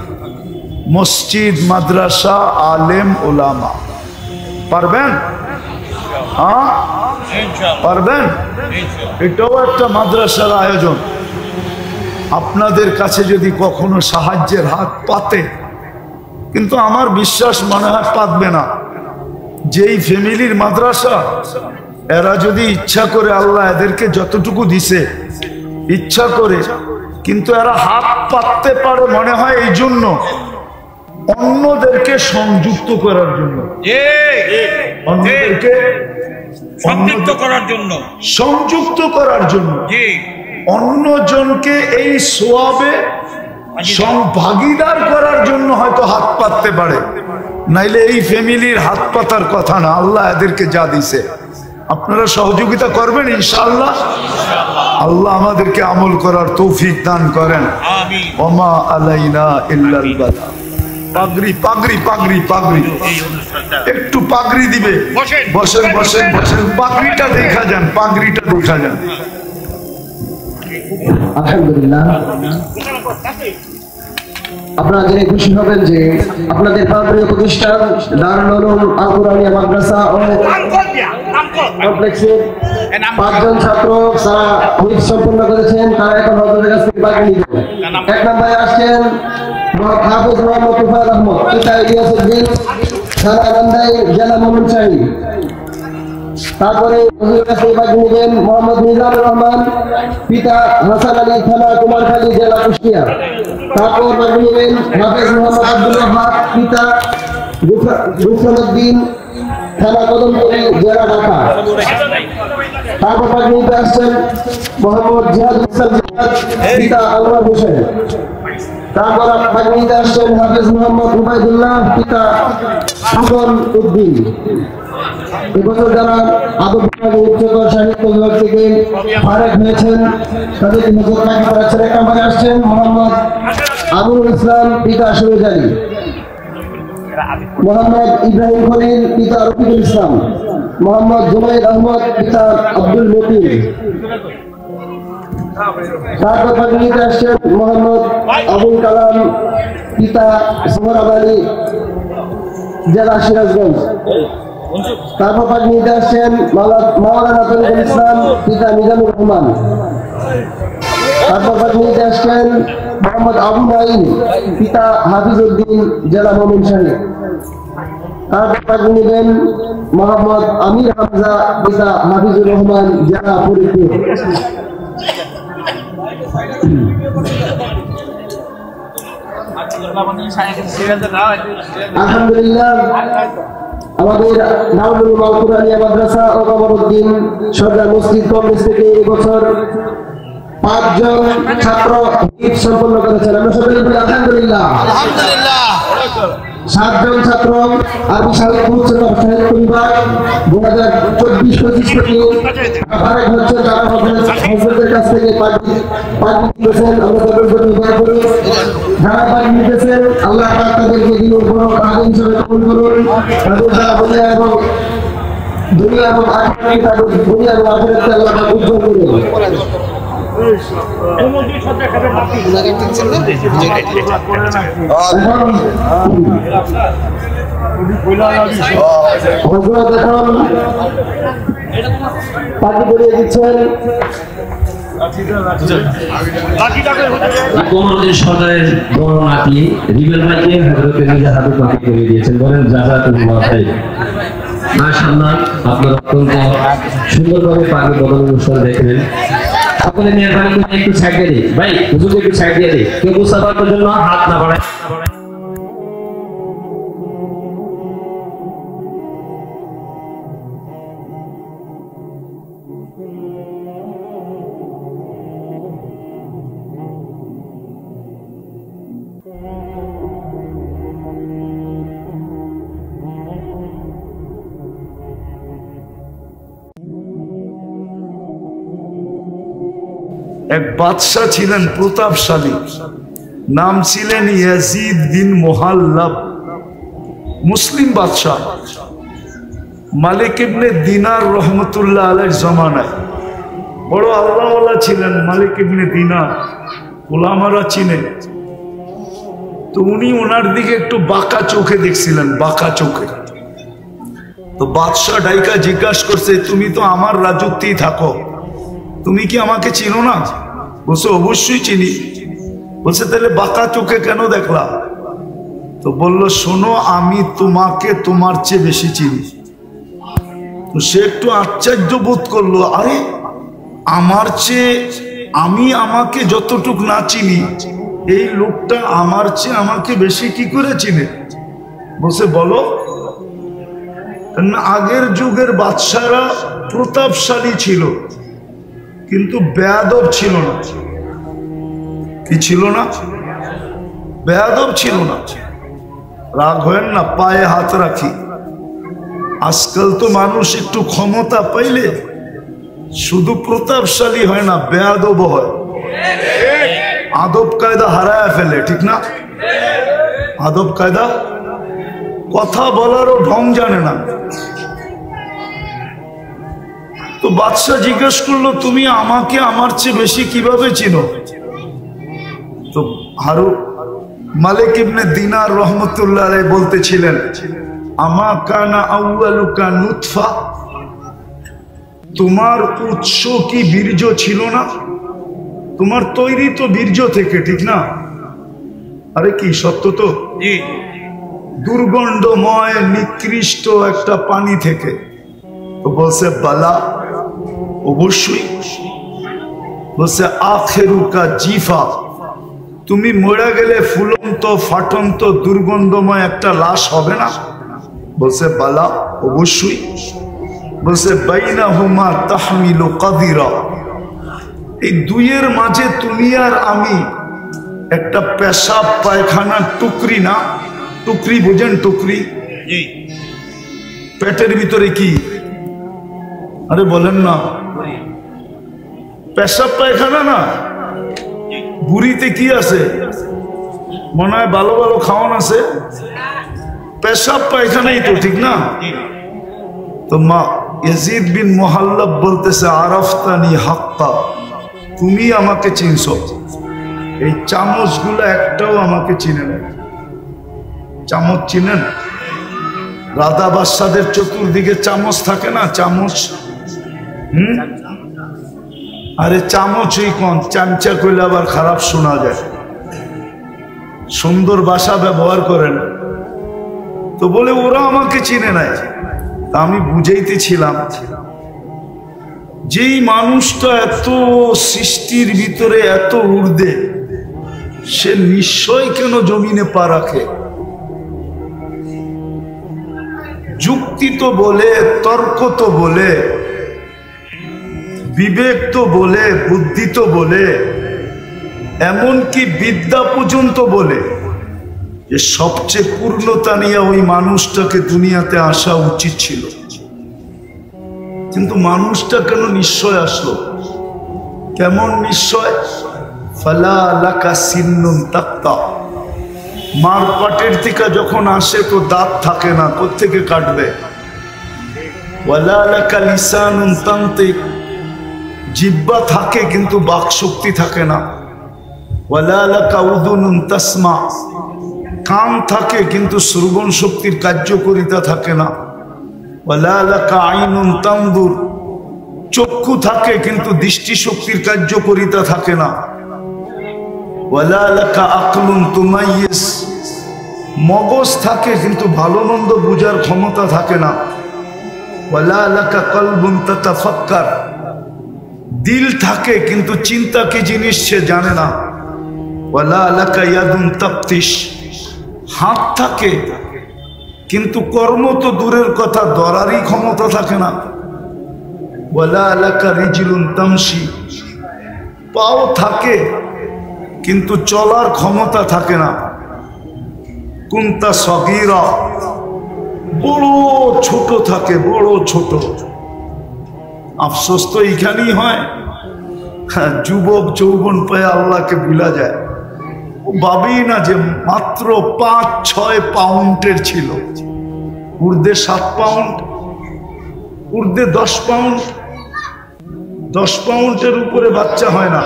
A: মসজিদ, মাদ্রাসা, আলেম, ওলামা। পারবেন? হ্যাঁ পারবেন? এটাও একটা মাদ্রাসার আয়োজন। আপনাদের কাছে যদি কখনো সাহায্যের হাত পাতে, কিন্তু আমার বিশ্বাস মনে হয় পাতবে না। যেই ফ্যামিলির মাদ্রাসা, এরা যদি ইচ্ছা করে, আল্লাহ এদেরকে যতটুকু দিছে ইচ্ছা করে, কিন্তু এরা হাত পাততে পারে মনে হয় এই জন্য, অন্যদেরকে সংযুক্ত করার জন্য, অন্যদেরকে সংযুক্ত করার জন্য, সংযুক্ত করার জন্য, অন্যজনকে এই সোয়াবে ভাগীদার করার জন্য হয়তো হাত পাততে পারে, নাইলে এই ফ্যামিলির হাত পাতার কথা না। আল্লাহ এদেরকে যা দিছে, আপনারা সহযোগিতা করবেন ইনশাআল্লাহ। আল্লাহ আমাদেরকে আমল করার তৌফিক দান করেন। ওমা আলাইনা ইল্লাল বালাগ। পাগড়ি পাগড়ি পাগড়ি পাগড়ি, একটু পাগড়ি দিবে। বসেন বসেন বসেন, পাগড়িটা দেখা যান, পাগড়িটা দেখা যান।
B: আলহামদুলিল্লাহ, আপনারা জেনে খুশি হবেন যে আপনাদের প্রাণপ্রিয় প্রতিষ্ঠান দারুল উলুম আল কুরআনিয়া মাদ্রাসা ও কমপ্লেক্সের 5 জন ছাত্র যারা হিফজ সম্পন্ন করেছেন, তারা এখন হযরতের কাছ থেকে পাগড়ি নিবেন। 1 নম্বরে আসছেন হাফেজ মোহাম্মদ তুফাইল আহমদ, পিতা ইলিয়াসউদ্দিন, থানা নান্দাই, জেলা ময়মনসিংহ। তারপরে হুজুরের কাছ থেকে পাগড়ি নিবেন মোহাম্মদ মিজানুর রহমান, পিতা হাসান আলী, থানা কুমারখালী, জেলা কুষ্টিয়া। তারপর পাগড়ি নেবেন হাফেজ মোহাম্মদ আব্দুল ওয়াহাব, পিতা গুফরানুদ্দিন, থানা কদমতলী, জেলা ঢাকা। তারপর পাগড়ি নিতে আসছেন মোহাম্মদ জিহাদুল ইসলাম জিহাদ, পিতা আনোয়ার হোসেন। তারপর পাগড়ি নিতে আসছেন হাফেজ মোহাম্মদ উবাইদুল্লাহ, পিতা হাসান উদ্দিন। এবছর যারা আদব বিভাগে উচ্চতর সাহিত্য বিভাগ থেকে ফারেক হয়েছেন, তাদেরকে নজর রাখতে পারছেন। 1 নম্বরে আসছেন মোহাম্মদ আবুল ইসলাম, পিতা সুরেজ আলী, মোহাম্মদ ইব্রাহিম খলিল, পিতা রফিকুল ইসলাম, মোহাম্মদ জুনাইদ আহমদ, পিতা আব্দুল মতিন। তারপর পাগড়ি নিতে আসছেন মোহাম্মদ আবুল কালাম, পিতা সোহরাব আলী, জেলা সিরাজগঞ্জ। তারপর পাগড়ি নিতে আসছেন মাওলানা তরিকুল ইসলাম, পিতা মিজানুর রহমান। তারপর পাগড়ি নিতে আসছেন মোহাম্মদ আবু নাঈম, পিতা হাফিজউদ্দিন, জেলা ময়মনসিংহ। তারপর পাগড়ি নেবেন মোহাম্মদ আমির হামজা, পিতা হাফিজুর রহমান, জেলা ফরিদপুর। আলহামদুলিল্লাহ, আমাদের দারুল উলুম আল কুরআনিয়া মাদ্রাসা ও কমরউদ্দিন সরকার মসজিদ কমপ্লেক্স থেকে এবছর 5 জন ছাত্র হিফজ সম্পন্ন করেছেন। আমরা সকলে বলি আলহামদুলিল্লাহ। আলহামদুলিল্লাহ। 7 জন ছাত্র আরবি সাহিত্য উচ্চতর সাহিত্য বিভাগ 2024-25 থেকে ফারেক হচ্ছেন। তারা হযরতের কাছ থেকে পাগড়ি নিতেছেন। আমরা তাদের জন্য দোয়া করি, যারা পাগড়ি নিতেছেন আল্লাহ পাক তাদেরকে দিনের বড় আলেম হিসেবে কবুল করুন। তাদের দ্বারা দুনিয়া এবং আখিরাতে, তাদের দুনিয়া এবং আখিরাতে আল্লাহ পাক উজ্জ্বল করুন। পাখি পড়িয়ে দিচ্ছেন
C: কমরউদ্দিন সরকারের বড় নাতি রিবেল ভাইকে হযরতে নিজে হাতে পাখি পড়িয়ে দিয়েছেন। বলেন জাযাকাল্লাহু খাইর। মাশাআল্লাহ, আপনারা অত্যন্ত সুন্দরভাবে পাখি বদল অনুষ্ঠান দেখলেন। সকলে মেহরবানি করে একটু সাইড দিয়ে দিন ভাই, হুজুরকে একটু সাইড দিয়ে দিন, কেউ মুসাফার জন্য হাত না বাড়ায়।
A: এক বাদশাহ ছিলেন প্রতাপশালী, নাম ছিলেন ইয়াজিদ বিন মুহাল্লাব, মুসলিম বাদশাহ। মালিক ইবনে দিনার রহমতুল্লাহ আলাইহির জমানায় বড় আল্লাহওয়ালা ছিলেন মালিক ইবনে দিনার, ওলামারা চিনে। তো উনি ওনার দিকে একটু বাঁকা চোখে দেখছিলেন, বাঁকা চোখে। তো বাদশাহ ডাইকা জিজ্ঞাসা করছে, তুমি তো আমার রাজত্বেই থাকো, তুমি কি আমাকে চিনো না? বলছে অবশ্যই চিনি। বলছে তাহলে বাঁকা চোখে কেন দেখলা? তো বলল, শোনো, আমি তোমাকে তোমার চেয়ে বেশি চিনি। তো সে একটু আশ্চর্য বোধ করলো, আরে আমার চেয়ে, আমি আমাকে যতটুক না চিনি, এই লোকটা আমার চেয়ে আমাকে বেশি কি করে চিনে? বলছে বলো। আগের যুগের বাদশারা প্রতাপশালী ছিল, কিন্তু বেয়াদব ছিল না। কি ছিল না? বেয়াদব ছিল না। রাগ হয় না, পায়ে হাত রাখি। আজকাল তো মানুষ একটু ক্ষমতা পাইলে শুধু প্রতাপশালী হয় না, বেয়াদব হয়, আদব কায়দা হারায় ফেলে, ঠিক না? আদব কায়দা, কথা বলারও ঢং জানে না। তো বাদশাহ জিজ্ঞেস করলো, তুমি আমাকে আমার চেয়ে বেশি কিভাবে চিনো? তো মালিক ইবনে দিনার রহমতুল্লাহ আলাইহি বলতেছিলেন, আমা কানা আউয়ালুকা নুতফা, তোমার উৎস কি বীর্য ছিল না? তোমার তৈরি তো বীর্য থেকে, ঠিক না? আরে কি সত্য তো? দুর্গন্ধময় নিকৃষ্ট একটা পানি থেকে। তো বলছে বালা, অবশ্যই। বলছে আখেরুকা জিফা, তুমি মরে গেলে ফুলন্ত ফাটন্ত দুর্গন্ধময় একটা লাশ হবে না? বলছে বালা, অবশ্যই। বলছে বাইনাহুমা তাহমিলু কাদিরা, এই দুইয়ের মাঝে তুমি আর আমি একটা পেশাব পায়খানার টুকরি, না টুকরি বুঝেন? টুকরি পেটের ভিতরে কি? আরে বলেন না, পেশাব পায়খানা না, বুড়িতে কি আছে? মনে হয় ভালো ভালো খাওয়ান আছে, পেশাব পায়খানাই তো, ঠিক না? তো মা ইয়াজিদ বিন মুহাল্লাব বলতেছে, আরাফতানি হাক্কা, তুমি আমাকে চিনছো, এই চামচগুলো একটাও আমাকে চিনে না। চামচ চিনেন? রাধা বাদশাদের চতুর্দিকে চামচ থাকে না, চামচ। আরে চামচই কোন, চামচা কইলে আবার খারাপ শোনা যায়, সুন্দর ভাষা ব্যবহার করেন। তো বলে ওরা আমাকে চিনে নাই। তা আমি বুঝাইতেছিলাম, যেই মানুষটা এত সৃষ্টির ভিতরে এত ঊর্ধ্বে, সে নিশ্চয় কেন জমিনে পা রাখে? যুক্তি তো বলে, তর্ক তো বলে, বিবেক তো বলে, বুদ্ধি তো বলে, এমনকি বিদ্যা পর্যন্ত বলে যে সবচেয়ে পূর্ণতা নিয়ে ওই মানুষটাকে দুনিয়াতে আসা উচিত ছিল। কিন্তু মানুষটা কেন নিশ্চয় আসলো? কেমন নিশ্চয়? ফালা লাকা সিন্নুন তাক্তা, মার পাটের থেকে যখন আসে তো দাঁত থাকে না, কোত্থেকে কাটবে? ওয়ালা লাকা লিসানুন তানতিক, জিহ্বা থাকে কিন্তু বাক শক্তি থাকে না। ওয়ালা লাকা উযুনুন তাসমা, কান থাকে কিন্তু শ্রবণ শক্তির কার্যকারিতা থাকে না। ওয়ালা লাকা আইনুন তানদুর, চক্ষু থাকে কিন্তু দৃষ্টি শক্তির কার্যকারিতা থাকে না। ওয়ালা লাকা আকলুন তুমাইয়িজ, মগজ থাকে কিন্তু ভালো মন্দ বুঝার ক্ষমতা থাকে না। ওয়ালা লাকা কলবুন তাতাফাক্কার, দিল থাকে কিন্তু চিন্তা কি জিনিস সে জানে না। ওয়ালা লাকা ইয়াদুন তাফতিশ, হাত থাকে কিন্তু কর্ম তো দূরের কথা, ধরারই ক্ষমতা থাকে না। ওয়ালা লাকা রিজলুন তামশি, পাও থাকে কিন্তু চলার ক্ষমতা থাকে না। কুনতা সগীরা, বড় ছোট থাকে, বড় ছোট। আফসোস তো এইখানেই হয়, যুবক যৌবন পেয়ে আল্লাহকে ভুলা যায়। ও ভাবেই না যে মাত্র 5-6 পাউন্ডের ছিল, ঊর্ধ্বে 7 পাউন্ড, ঊর্ধ্বে 10 পাউন্ড। 10 পাউন্ডের উপরে বাচ্চা হয় না।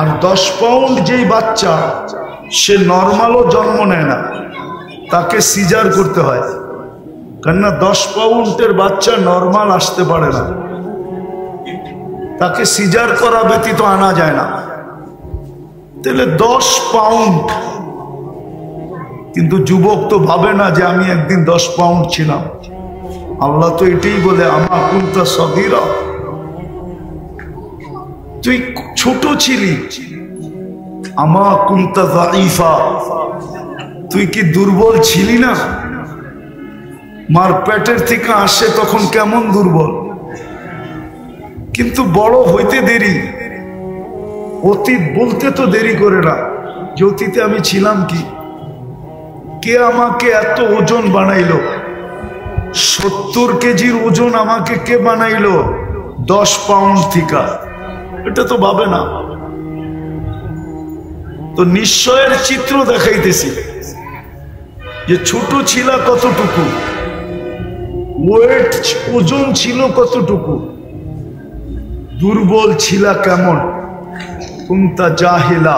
A: আর 10 পাউন্ড যেই বাচ্চা, সে নর্মালও জন্ম নেয় না, তাকে সিজার করতে হয়। কেননা 10 পাউন্ডের বাচ্চা নর্মাল আসতে পারে না, তাকে সিজার করা ব্যতীত আনা যায় না। তাহলে 10 পাউন্ড। কিন্তু যুবক তো ভাবে না যে আমি একদিন 10 পাউন্ড ছিলাম। আল্লাহ তো এটাই বলে, আমা কুনতা সগীরা, তুই ছোট ছিলি। আমা কুনতা যায়ীফা, তুই কি দুর্বল ছিলি না? মার পেটের থেকে আসে তখন কেমন দুর্বল। কিন্তু বড় হইতে দেরি, অতীত বলতে তো দেরি করে না যে অতীতে আমি ছিলাম কি। কে আমাকে এত ওজন বানাইলো? 70 কেজির ওজন আমাকে কে বানাইলো 10 পাউন্ড থেকে? এটা তো ভাবে না। তো নিশ্চয়ের চিত্র দেখাইতেছি যে ছোট ছিল কতটুকু, ওয়েট ওজন ছিল কতটুকু, দুর্বল ছিল কেমন। কুনতা জাহিলা,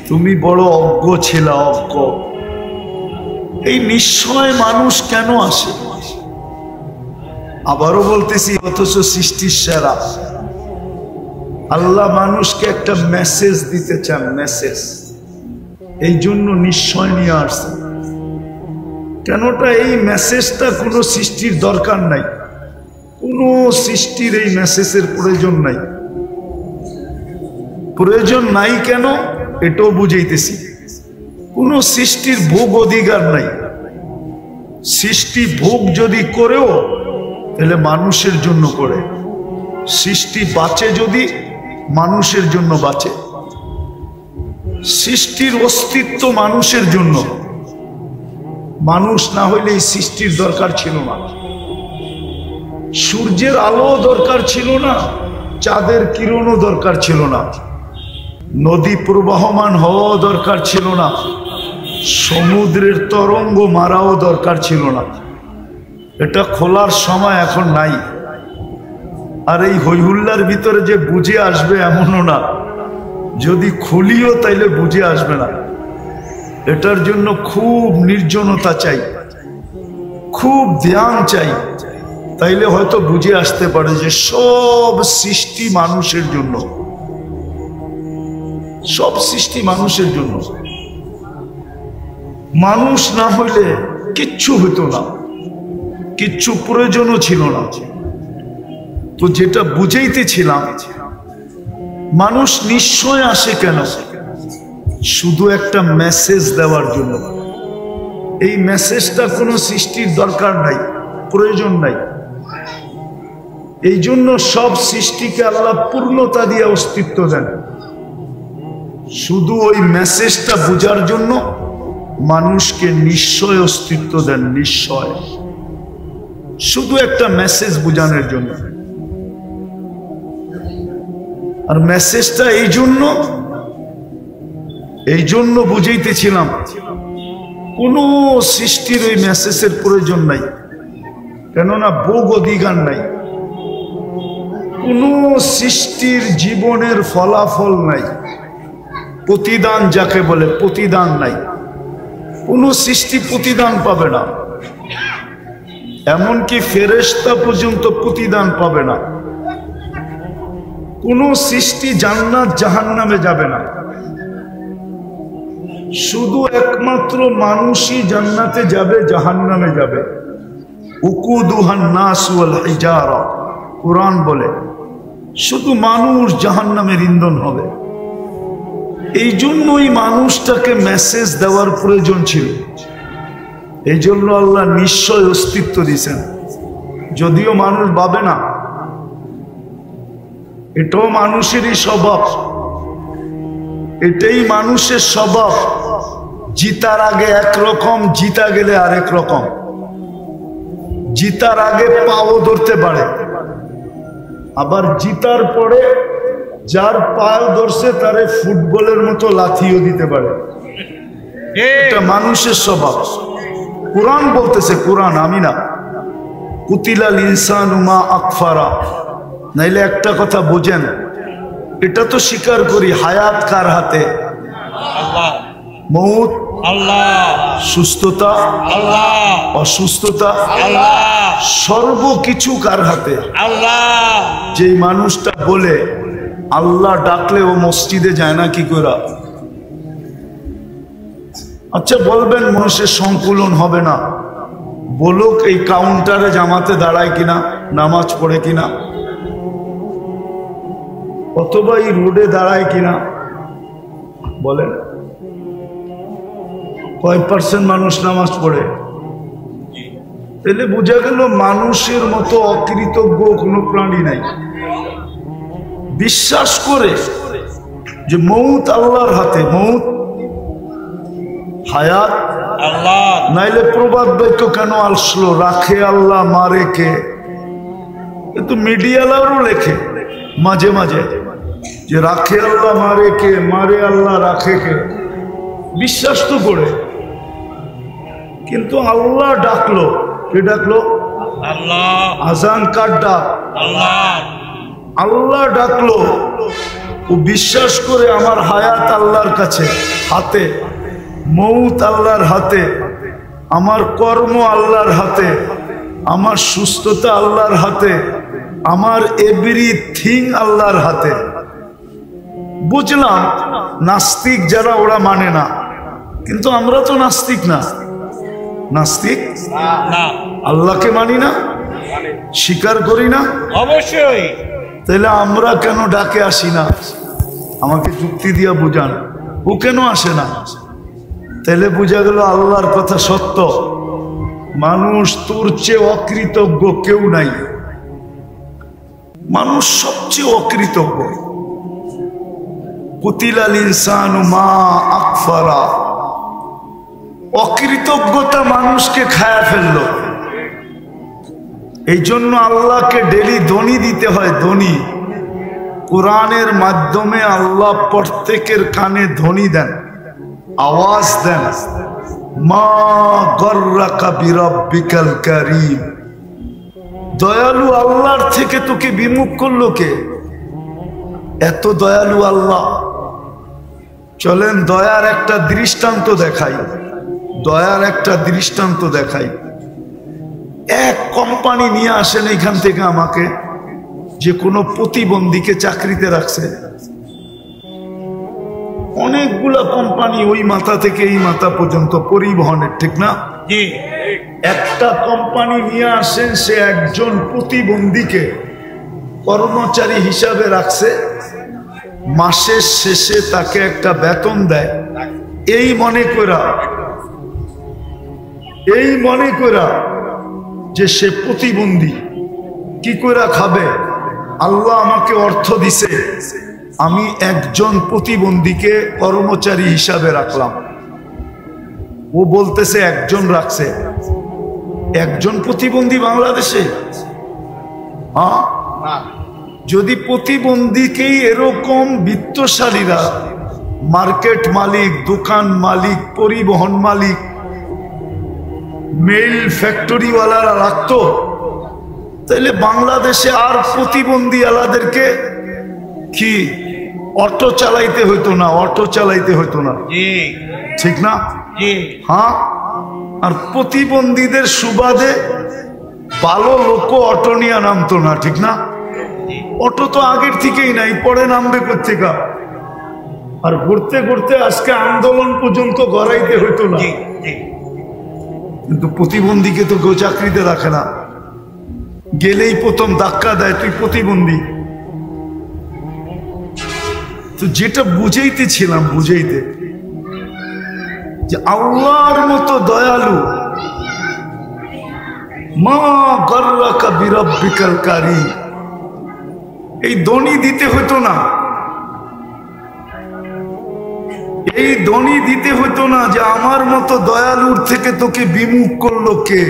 A: তুমি বড় অজ্ঞ ছিল, অজ্ঞ। এই নিশ্চয় মানুষ কেন আসে? আবারও বলতেছি, অথচ সৃষ্টির সেরা আল্লাহ মানুষকে একটা মেসেজ দিতে চান, মেসেজ। এই জন্য নিশ্চয় নিয়ে আসছে। কেনটা এই মেসেজটা কোনো সৃষ্টির দরকার নাই, কোনো সৃষ্টির এই মেসেজের প্রয়োজন নাই। প্রয়োজন নাই কেন এটাও বুঝাইতেছি। কোনো সৃষ্টির ভোগ অধিকার নাই। সৃষ্টি ভোগ যদি করেও তাহলে মানুষের জন্য করে। সৃষ্টি বাঁচে যদি মানুষের জন্য বাঁচে। সৃষ্টির অস্তিত্ব মানুষের জন্য। মানুষ না হইলে এই সৃষ্টির দরকার ছিল না। সূর্যের আলো দরকার ছিল না, চাঁদের কিরণও দরকার ছিল না, নদী প্রবাহমান হওয়াও দরকার ছিল না, সমুদ্রের তরঙ্গ মারাও দরকার ছিল না। এটা খোলার সময় এখন নাই। আর এই হইহুল্লার ভিতরে যে বুঝে আসবে এমনও না, যদি খুলিও তাইলে বুঝে আসবে না। এটার জন্য খুব নির্জনতা চাই, খুব ধ্যান চাই, তাইলে হয়তো বুঝে আসতে পারে যে সব সৃষ্টি মানুষের জন্য। সব সৃষ্টি মানুষের জন্য। মানুষ না হইলে কিচ্ছু হইতো না, কিচ্ছু প্রয়োজনও ছিল না। তো যেটা বুঝাইতেছিলাম, মানুষ নিশ্চয় আসে কেন? শুধু একটা মেসেজ দেওয়ার জন্য। এই মেসেজটা কোনো সৃষ্টির দরকার নাই, প্রয়োজন নাই। এই জন্য সব সৃষ্টিকে আল্লাহ পূর্ণতা দিয়ে অস্তিত্ব দেন। শুধু ওই মেসেজটা বোঝার জন্য মানুষকে নিশ্চয় অস্তিত্ব দেন, নিশ্চয়। শুধু একটা মেসেজ বোঝানোর জন্য। আর মেসেজটা এই জন্য বুঝাইতেছিলাম, কোন সৃষ্টির ওই মেসেজের প্রয়োজন নাই। কেননা ভোগ অধিকার নাই। কোন সৃষ্টির জীবনের ফলাফল নাই, প্রতিদান যাকে বলে, প্রতিদান নাই। কোন সৃষ্টি প্রতিদান পাবে না। এমনকি ফেরেশতা পর্যন্ত প্রতিদান পাবে না। কোন সৃষ্টি জান্নাত জাহান্নামে যাবে না। শুধু একমাত্র মানুষই জান্নাতে যাবে, জাহান্নামে যাবে। উকুদুহান নাস ওয়াল হিজারা, কুরআন বলে শুধু মানুষ জাহান্নামের ইন্ধন হবে। এই জন্যই মানুষটাকে মেসেজ দেওয়ার প্রয়োজন ছিল। এই জন্য আল্লাহ নিশ্চয় অস্তিত্ব দিয়েছেন, যদিও মানুষ ভাবে না। এটাও মানুষেরই স্বভাব, এটাই মানুষের স্বভাব। জিতার আগে একরকম, জিতা গেলে আরেক রকম। জিতার আগে পাও ধরতে পারে, আবার জিতার পরে যার পায়ে ধরছে তারে ফুটবলের মতো লাথিও দিতে পারে। এটা মানুষের স্বভাব। কুরআন বলতেছে, কুরআন, আমি না, কুতিলাল ইনসানু মা আকফারা। নাইলে একটা কথা বোঝেন, এটা তো স্বীকার করি, হায়াত কার হাতে?
D: আল্লাহ।
A: মউত
D: আল্লাহ।
A: সুস্থতা
D: আল্লাহ।
A: অসুস্থতা
D: আল্লাহ।
A: সর্বকিছু কার হাতে?
D: আল্লাহ।
A: যেই মানুষটা বলে আল্লাহ ডাকলে ও মসজিদে যায় না কি করে? আচ্ছা বলবেন মানুষের সংকুলন হবে না, বলুক এই কাউন্টারে জামাতে দাঁড়ায় কিনা, নামাজ পড়ে কিনা, অথবা এই রোডে দাঁড়ায় কিনা, বলেন কয় পার্সেন্ট মানুষ নামাজ পড়ে? তাহলে বোঝা গেল মানুষের মতো অকৃতজ্ঞ কোনো প্রাণী নাই। বিশ্বাস করে যে মউত আল্লাহর হাতে, মউত হায়াত
D: আল্লাহ।
A: নাইলে প্রবাদ বাক্য কেন আসলো, রাখে আল্লাহ মারে কে? কিন্তু মিডিয়ালারও লেখে মাঝে মাঝে যে রাখে আল্লাহ মারে কে, মারে আল্লাহ রাখে কে। বিশ্বাস তো করে, কিন্তু আল্লাহ ডাকলো, কে ডাকলো?
D: আল্লাহ।
A: আজান কার ডাক?
D: আল্লাহ।
A: আল্লাহ ডাকলো। ও বিশ্বাস করে আমার হায়াত আল্লাহর কাছে, হাতে, মউত আল্লাহর হাতে, আমার কর্ম আল্লাহর হাতে, আমার সুস্থতা আল্লাহর হাতে, আমার এভরিথিং আল্লাহর হাতে। বুঝলাম নাস্তিক যারা ওরা মানে না, কিন্তু আমরা তো নাস্তিক না। নাস্তিক
D: না,
A: আল্লাহকে মানি না, স্বীকার করি না।
D: অবশ্যই।
A: তাহলে আমরা কেন ডাকে আসি না? আমাকে যুক্তি দিয়া বুঝান, ও কেন আসে না? তাহলে বোঝা গেল আল্লাহর কথা সত্য। মানুষ তোর চেয়ে অকৃতজ্ঞ কেউ নাই। মানুষ সবচেয়ে অকৃতজ্ঞ। কুতিলাল ইনসানু মা আকফারা। অকৃতজ্ঞতা মানুষকে খায়া ফেললো। এই জন্য আল্লাহকে ডেলি ধ্বনি দিতে হয়, ধ্বনি। কোরআনের মাধ্যমে আল্লাহ প্রত্যেকের কানে ধ্বনি দেন, আওয়াজ দেন। মা গর্রাকা বিরাব্বিকাল কারীম। দয়ালু আল্লাহর থেকে তোকে বিমুখ করলো কে? এত দয়ালু আল্লাহ। চলেন দয়ার একটা দৃষ্টান্ত দেখাই, দয়ার একটা দৃষ্টান্ত দেখাই। এক কোম্পানি নিয়ে আসেন এখান থেকে আমাকে, যে কোনো প্রতিবন্ধীকে চাকরিতে রাখছে। অনেকগুলা কোম্পানি, ওই মাথা থেকে এই মাথা পর্যন্ত পরিবহনের, ঠিক না? একটা কোম্পানি নিয়ে আসেন, সে একজন প্রতিবন্ধীকে কর্মচারী হিসাবে রাখছে, মাসের শেষে তাকে একটা বেতন দেয়। এই মনে করা যে সে প্রতিবন্ধী, কি করে খাবে? আল্লাহ আমাকে অর্থ দিছে, আমি একজন প্রতিবন্ধীকে কর্মচারী হিসাবে রাখলাম। ও বলতেছে একজন রাখছে। একজন প্রতিবন্ধী বাংলাদেশে? হ্যাঁ, যদি প্রতিবন্ধীকেই এরকম বিত্তশালীরা, মার্কেট মালিক, দোকান মালিক, পরিবহন মালিক, মেল ফ্যাক্টরিওয়ালারা রাখতো, তাহলে বাংলাদেশে আর প্রতিবন্ধী আলাদেরকে কি অটো চালাইতে হইতো না, অটো চালাইতে হইতো না, ঠিক না? হ্যাঁ, আর প্রতিবন্ধীদের সুবাদে ভালো লোক অটো নিয়ে নামতো না, ঠিক না? অটো তো আগের থেকেই নাই, পরে নামবে কোথেকে? আর ঘুরতে ঘুরতে আজকে আন্দোলন পর্যন্ত গড়াইতে হইতো না। কিন্তু প্রতিবন্ধীকে তো কেউ চাকরিতে রাখে না, গেলেই প্রথম ধাক্কা দেয়, তুই প্রতিবন্ধী। তো যেটা বুঝাইতেছিলাম, বুঝাইতে যে আল্লাহর মতো দয়ালু, মা গর্রাকা বিরাব্বিকাল কারীম, এই ধ্বনি দিতে হতো না, এই ধ্বনি দিতে হতো না যে আমার মতো দয়ালুর থেকে তোকে বিমুখ করলো কে?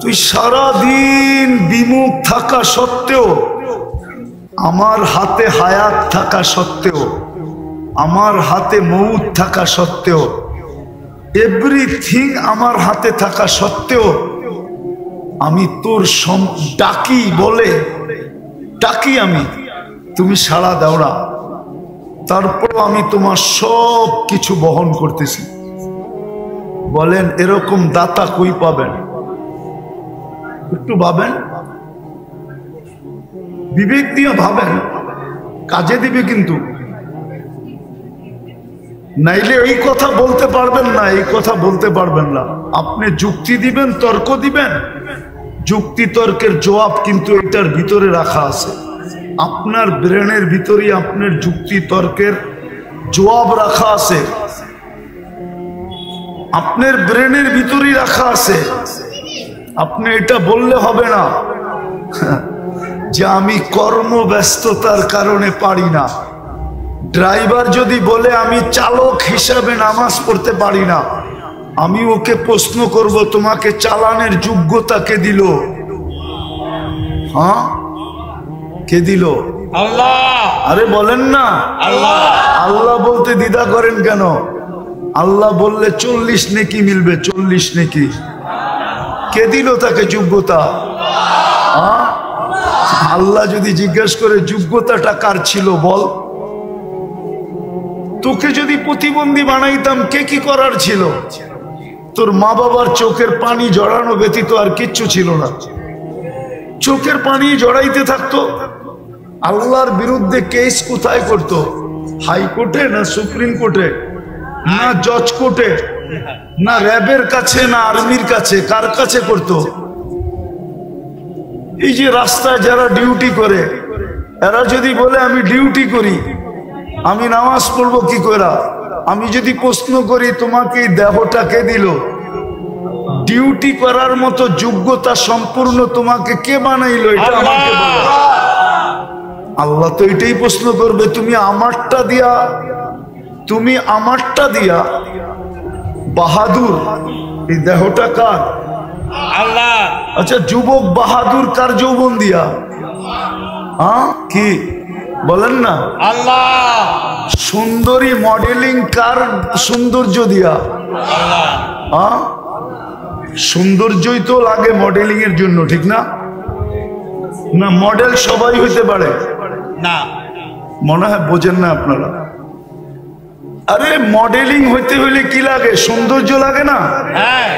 A: তুই সারাদিন বিমুখ থাকা সত্ত্বেও, আমার হাতে হায়াত থাকা সত্ত্বেও, আমার হাতে মউত থাকা সত্ত্বেও, এভরিথিং আমার হাতে থাকা সত্ত্বেও আমি তোর ডাকি বলে ডাকি, আমি তুমি সাড়া দাও না। তারপর আমি তোমার সব কিছু বহন করতেছি। বলেন এরকম দাতা কই পাবেন? একটু ভাবেন, বিবেক দিয়ে ভাবেন, কাজে দিবে কিন্তু। নাইলে এই কথা বলতে পারবেন না, এই কথা বলতে পারবেন না। আপনি যুক্তি দিবেন, তর্ক দিবেন, যুক্তি তর্কের জবাব কিন্তু এটার ভিতরে রাখা আছে। আপনার ব্রেনের ভিতরে আপনার যুক্তি তর্কের জবাব রাখা আছে, আপনার ব্রেনের ভিতরেই রাখা আছে। আপনি এটা বললে হবে না যে আমি কর্মব্যস্ততার কারণে পারি না। ড্রাইভার যদি বলে আমি চালক হিসাবে নামাজ পড়তে পারি না, আমি ওকে প্রশ্ন করব তোমাকে চালানের যোগ্যতা কে দিল? হ্যাঁ, কে দিল?
D: আল্লাহ।
A: আরে বলেন না
D: আল্লাহ।
A: আল্লাহ বলতে দ্বিধা করেন কেন? আল্লাহ বললে 40 নেকি মিলবে, 40 নেকি। কে দিল তাকে যোগ্যতা? আল্লাহ যদি জিজ্ঞেস করে যোগ্যতাটা কার ছিল বল। তোকে যদি প্রতিবন্ধী বানাইতাম কে কি করার ছিল? তোর মা বাবার চোখের পানি জড়ানো ব্যতীত আর কিচ্ছু ছিল না। চোখের পানি জড়াইতে থাকতো। আল্লাহর বিরুদ্ধে কেস কোথায় করত? হাইকোর্টে না সুপ্রিম কোর্টে না জজ কোর্টে না র্যাবের কাছে না আর্মির কাছে? কার কাছে করত? এই যে রাস্তায় যারা ডিউটি করে, এরা যদি বলে আমি ডিউটি করি, আমি নামাজ পড়বো কি করে? আমি যদি প্রশ্ন করি তোমাকে দেহটা কে দিল? ডিউটি করার মতো যোগ্যতা সম্পূর্ণ তোমাকে কে বানাইলো? এটা আমাকে বলো। আল্লাহ তো এটাই প্রশ্ন করবে, তুমি আমারটা দিয়া বাহাদুর, এই দেহটা কার?
D: আল্লাহ।
A: আচ্ছা, যুবক বাহাদুর কার যৌবন দিয়া? কি বলেন না?
D: আল্লাহ।
A: সুন্দরী মডেলিং কার সৌন্দর্য দিয়া?
D: আল্লাহ।
A: সৌন্দর্যই তো লাগে মডেলিং এর জন্য, ঠিক না? না মডেল সবাই হইতে পারে
D: না,
A: মনে হয় বোঝেন না আপনারা। আরে মডেলিং হইতে হইলে কি লাগে? সৌন্দর্য লাগে না?
D: হ্যাঁ।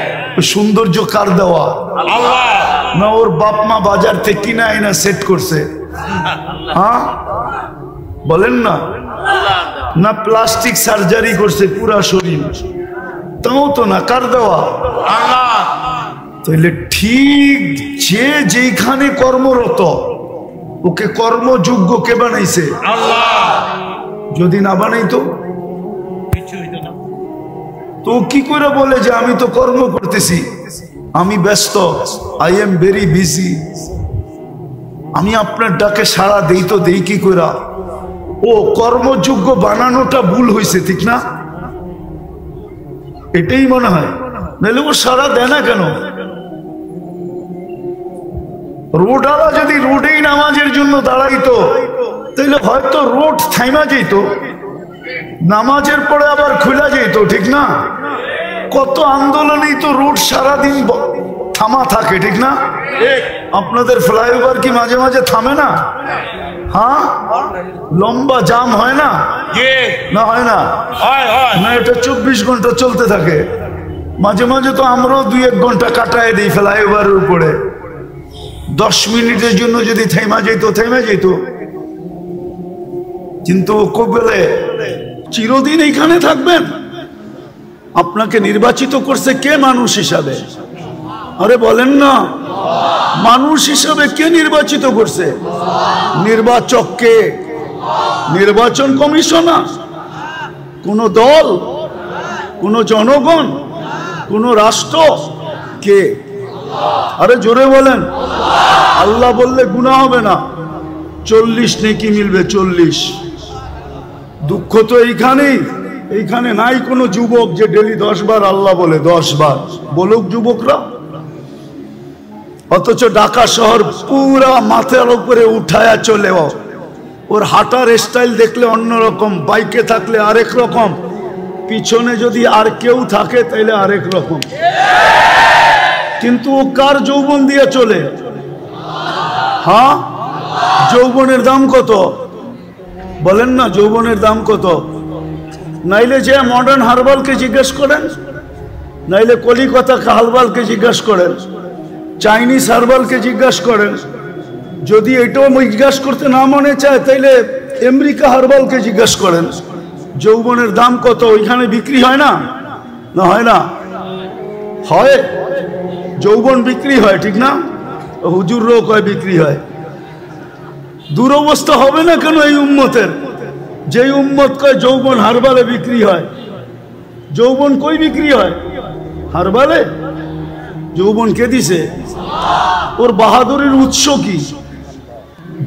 A: সৌন্দর্য কার দেওয়া?
D: আল্লাহ।
A: না ওর বাপ মা বাজার থেকে কিনা আইনা সেট করছে? হ্যাঁ বলেন না? না প্লাস্টিক সার্জারি করছে পুরা শরীর? তাও তো না, কার দেওয়া?
D: আল্লাহ।
A: তাইলে ঠিক যে যেখানে কর্মরত ওকে কর্মযোগ্য কে বানাইছে?
D: আল্লাহ।
A: যদি না বানাইতো
D: কিছু হইতো না।
A: তো কি করে বলে যে আমি তো কর্ম করতেছি, আমি ব্যস্ত, আই এম ভেরি বিজি, আমি আপনার ডাকে সাড়া দেই তো দেই কি করে? ও কর্মযোগ্য বানানোটা ভুল হয়েছে, ঠিক না? এটাই মনে হয়। নাহলে ও সাড়া দেয় না কেন? রোডওয়ালা যদি রোডেই নামাজের জন্য দাঁড়াইতো তাহলে হয়তো রোড থাইমা যেত, নামাজের পরে আবার খুলা যেত, ঠিক না? কত আন্দোলনেই তো রোড সারাদিন থামা থাকে, ঠিক না? আপনাদের ফ্লাইওভার কি মাঝে মাঝে থামে না? হ্যাঁ, লম্বা জাম হয় না? না হয় না? না, এটা 24 ঘন্টা চলতে থাকে। মাঝে মাঝে তো আমরাও 2-1 ঘন্টা কাটায় দিই ফ্লাইওভারের উপরে। 10 মিনিটের জন্য যদি থেমা যেত থেমে যেত, কিন্তু কবলে চিরদিন এইখানে থাকবেন? আপনাকে নির্বাচিত করছে কে মানুষ হিসাবে? আরে বলেন না, মানুষ হিসাবে কে নির্বাচিত করছে? নির্বাচক কে? নির্বাচন কমিশনার? কোন দল? কোন জনগণ? কোন রাষ্ট্র? কে? আরে জোরে বলেন। আল্লাহ বললে গুনাহ হবে না, 40 নেকি মিলবে, 40। দুঃখ তো এইখানে নাই কোনো যুবক যে ডেলি 10 বার আল্লাহ বলে। 10 বার বলুক যুবকরা, অথচ ঢাকা শহর পুরা মাথার উপরে উঠায়া চলেও ওর হাঁটার স্টাইল দেখলে অন্যরকম, বাইকে থাকলে আরেক রকম, পিছনে যদি আর কেউ থাকে তাইলে আরেক রকম। কিন্তু ও কার যৌবন দিয়ে চলে? হ্যাঁ, যৌবনের দাম কত বলেন না? যৌবনের দাম কত? নাইলে যে মডার্ন হারবালকে জিজ্ঞেস করেন, নাইলে কলিকাতা হারবালকে জিজ্ঞেস করেন, চাইনিজ হারবালকে জিজ্ঞেস করেন। যদি এটাও জিজ্ঞেস করতে না মনে চায় তাইলে আমেরিকা হারবালকে জিজ্ঞেস করেন যৌবনের দাম কত। ওইখানে বিক্রি হয় না? না হয় না? হয়, যৌবন বিক্রি হয়, ঠিক না? হুজুরও কয় বিক্রি হয়। দুরবস্থা হবে না কেন এই উম্মতের? যে উম্মত কয় যৌবন হারবালে বিক্রি হয়, যৌবন কই বিক্রি হয়? হারবালে। যৌবন কে দিছে? ওর বাহাদুরির উৎস কি?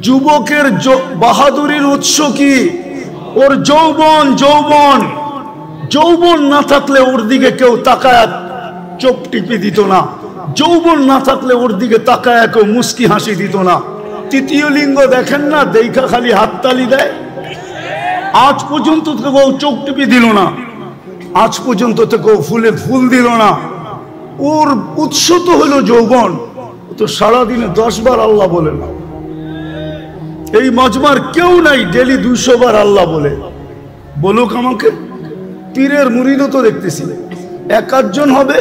A: যুবকের বাহাদুরির উৎস কি? ওর যৌবন। যৌবন যৌবন না থাকলে ওর দিকে কেউ তাকায় চোখ টিপে দিত না। যৌবন না থাকলে ওর দিকে তাকায় কেউ মুস্কি হাসি দিত না। তৃতীয় লিঙ্গ দেখেন না, দেখা খালি হাততালি দেয়। আজ পর্যন্ত তো কেউ চোখ টিপে দিল না, আজ পর্যন্ত তো কেউ ফুলে ফুল দিল না। ওর উৎস তো হলো যৌবন। তো সারাদিনে 10 বার আল্লাহ বলে না। এই মজমার কেউ নাই ডেলি 200 বার আল্লাহ বলে। বলুক আমাকে, পীরের মুরিদও তো দেখতেছি এক আধজন হবে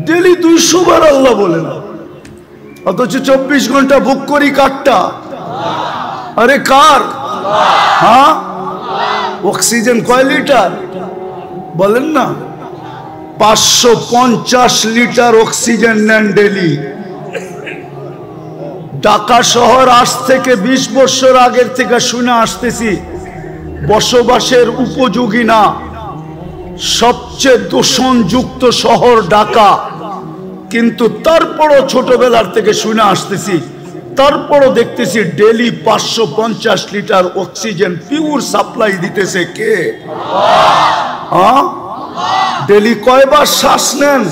A: ডেলি 200 বার আল্লাহ বলে না, অথচ 24 ঘন্টা বুক করি কারটা? আরে কার? হ্যাঁ, অক্সিজেন কয় লিটার বলেন না? 550 লিটার অক্সিজেন নেন ডেলি। ঢাকা শহর আজ থেকে 20 বছর আগের থেকে শুনে আসতেছি বসবাসের উপযোগী না, সবচেয়ে দূষণযুক্ত শহর ঢাকা। কিন্তু তারপরও ছোটবেলার থেকে শুনে আসতেছি, তারপরও দেখতেছি daily 550 litre oxygen pure supply দিতেছে কে? হ্যাঁ, ডেলি কয়বার শ্বাস নেন?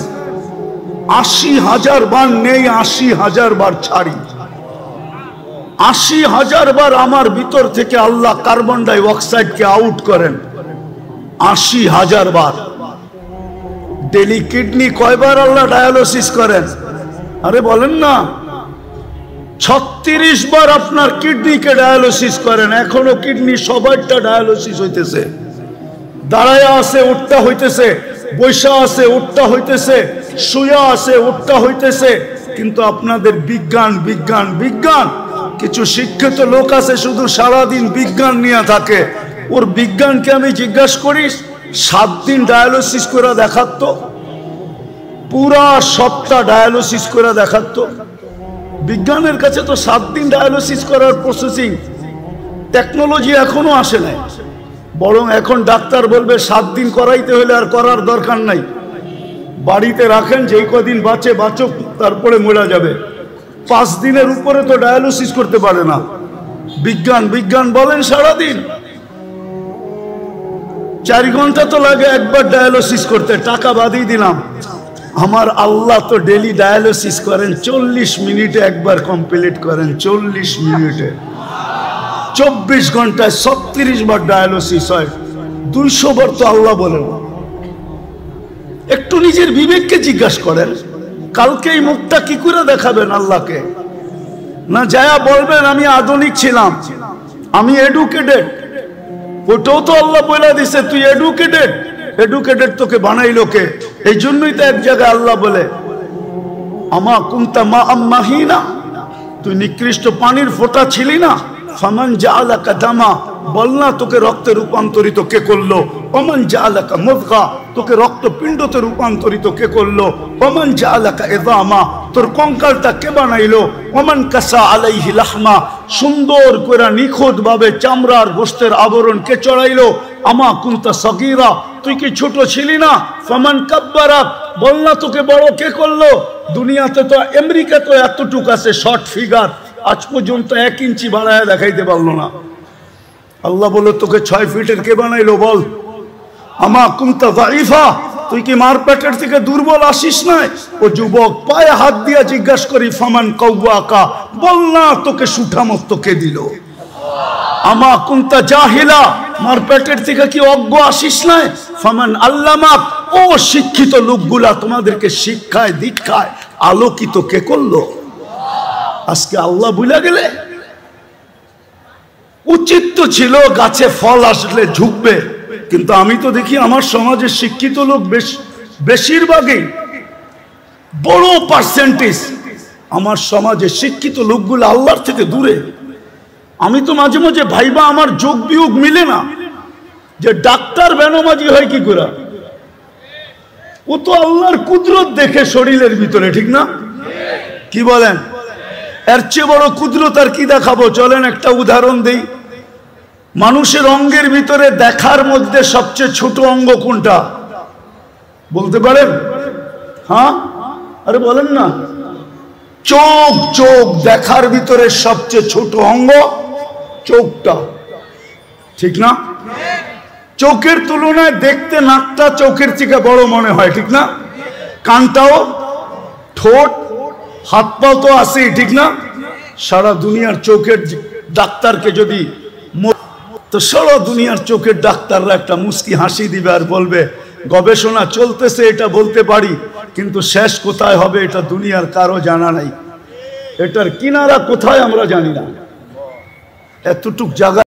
A: 80,000 বার নেই, 80,000 বার ছাড়ি। 80,000 বার আমার ভিতর থেকে আল্লাহ কার্বন ডাই অক্সাইডকে আউট করেন, 80,000 বার। ডেলি কিডনি কয়বার আল্লাহ ডায়ালিসিস করেন? আরে বলেন না, 36 বার আপনার কিডনিকে ডায়ালিসিস করেন। এখনো কিডনি সবাইটা ডায়ালিসিস হইতেছে। দাঁড়ায়া আছে উঠটা হইতেছে, বৈশা আছে উঠটা হইতেছে, শুয়া আছে উঠটা হইতেছে। কিন্তু আপনাদের বিজ্ঞান বিজ্ঞান বিজ্ঞান। কিছু শিক্ষিত লোক আছে শুধু সারাদিন বিজ্ঞান নিয়ে থাকে। ওর বিজ্ঞানকে আমি জিজ্ঞাসা করি, 7 দিন ডায়ালিসিস করে দেখাত, পুরা সপ্তাহ ডায়ালিসিস করে দেখাত। বিজ্ঞানের কাছে তো 7 দিন ডায়ালিসিস করার প্রসেসিং টেকনোলজি এখনো আসে নাই। বরং এখন ডাক্তার বলবে 7 দিন করাইতে হলে আর করার দরকার নাই, বাড়িতে রাখেন, যেই কদিন বাঁচে বাঁচুক, তারপরে মরে যাবে। 5 দিনের উপরে তো ডায়ালিসিস করতে পারে না। বিজ্ঞান বিজ্ঞান বলেন সারাদিন, 4 ঘন্টা তো লাগে একবার ডায়ালিসিস করতে, টাকা বাদিয়ে দিলাম। আমার আল্লাহ তো ডেলি ডায়ালিসিস করেন 40 মিনিটে একবার কমপ্লিট করেন, 40 মিনিটে। 24 ঘন্টায় 36 বার ডায়ালিসিস হয়, 200 বার তো আল্লাহ বলেন। একটু নিজের বিবেককে জিজ্ঞাসা করেন, কালকে এই মুখটা কি করে দেখাবেন আল্লাহকে? না যায়া বলবেন আমি আধুনিক ছিলাম, আমি এডুকেটেড। ওটাও তো আল্লাহ বলে দিছে তুই এডুকেটেড। এডুকেটেড তোকে বানাইলো কে? এই জন্যই তো এক জায়গায় আল্লাহ বলে আমা কুনতা মা আম্মাহিনা, তুই নিকৃষ্ট পানির ফোঁটা ছিলি না। ফামান জাআলাকা দামা, বল না তোকে রক্তে রূপান্তরিত কে করলো? ওমান জাআলাকা মুদগা, তোকে রক্তপিণ্ডতে রূপান্তরিত কে করলো? ওমান জাআলাকা ইযামা, তোর কঙ্কালটা কে বানাইলো? ওমান কাসা আলাইহি লাহমা, সুন্দর করে নিখুঁত ভাবে চামড়ার গোশতের আবরণ কে চড়াইলো? আমা কুনতা সগীরা, তুই কি ছোট ছিলি না? ফামান কাব্বারাক, বল না তোকে বড় কে করলো? দুনিয়াতে তো আমেরিকা তো এতটুক আছে শর্ট ফিগার, আজ পর্যন্ত 1 ইঞ্চি বাড়ায় দেখাইতে পারলো না। আল্লাহ বলে তোকে 6 ফিটের কে বানাইলো বল? আমা কুনতা যায়ীফা, তুই কি মার পেটের থেকে দুর্বল আসিস না? ও যুবক পায়ে হাত দিয়া জিজ্ঞাসা করি ফামান কওয়াকা, বল না তোকে সুঠামত কে দিল? আমা কুনতা জাহিলা, মার পেটের থেকে কি অজ্ঞ আসিস না? ফামান আল্লামাক, ও শিক্ষিত লোকগুলা তোমাদেরকে শিক্ষায় দীক্ষায় আলোকিত কে করলো? আজকে আল্লাহ ভুলে গেলে? উচিত তো ছিল গাছে ফল আসলে ঝুঁকবে, কিন্তু আমি তো দেখি আমার সমাজে শিক্ষিত লোক বেশিরভাগই বড় পার্সেন্টেজ আমার সমাজে শিক্ষিত লোকগুলো আল্লাহর থেকে দূরে। আমি তো মাঝে মাঝে ভাইবা আমার যোগ বিয়োগ মিলে না যে ডাক্তার বেনমাজি হয় কি করে? ও তো আল্লাহর কুদরত দেখে শরীরের ভিতরে, ঠিক না? কি বলেন? এর চেয়ে বড় কুদরত আর কি দেখাবো? চলেন একটা উদাহরণ দেই। মানুষের অঙ্গের ভিতরে দেখার মধ্যে সবচেয়ে ছোট অঙ্গ কোনটা বলতে পারেন? হ্যাঁ, আরে বলেন না। চোখ। চোখ দেখার ভিতরে সবচেয়ে ছোট অঙ্গ চোখটা, ঠিক না? চোখের তুলনায় দেখতে নাকটা চোখের থেকে বড় মনে হয়, ঠিক না? কানটাও, ঠোঁট, হাত পাও তো আছেই, ঠিক না? সারা দুনিয়ার চোখের ডাক্তারকে যদি, তো সারা দুনিয়ার চোখের ডাক্তাররা একটা মুস্কি হাসি দিবে আর বলবে গবেষণা চলতেছে, এটা বলতে পারি, কিন্তু শেষ কোথায় হবে এটা দুনিয়ার কারো জানা নাই। এটার কিনারা কোথায় আমরা জানি না। এতটুক জায়গা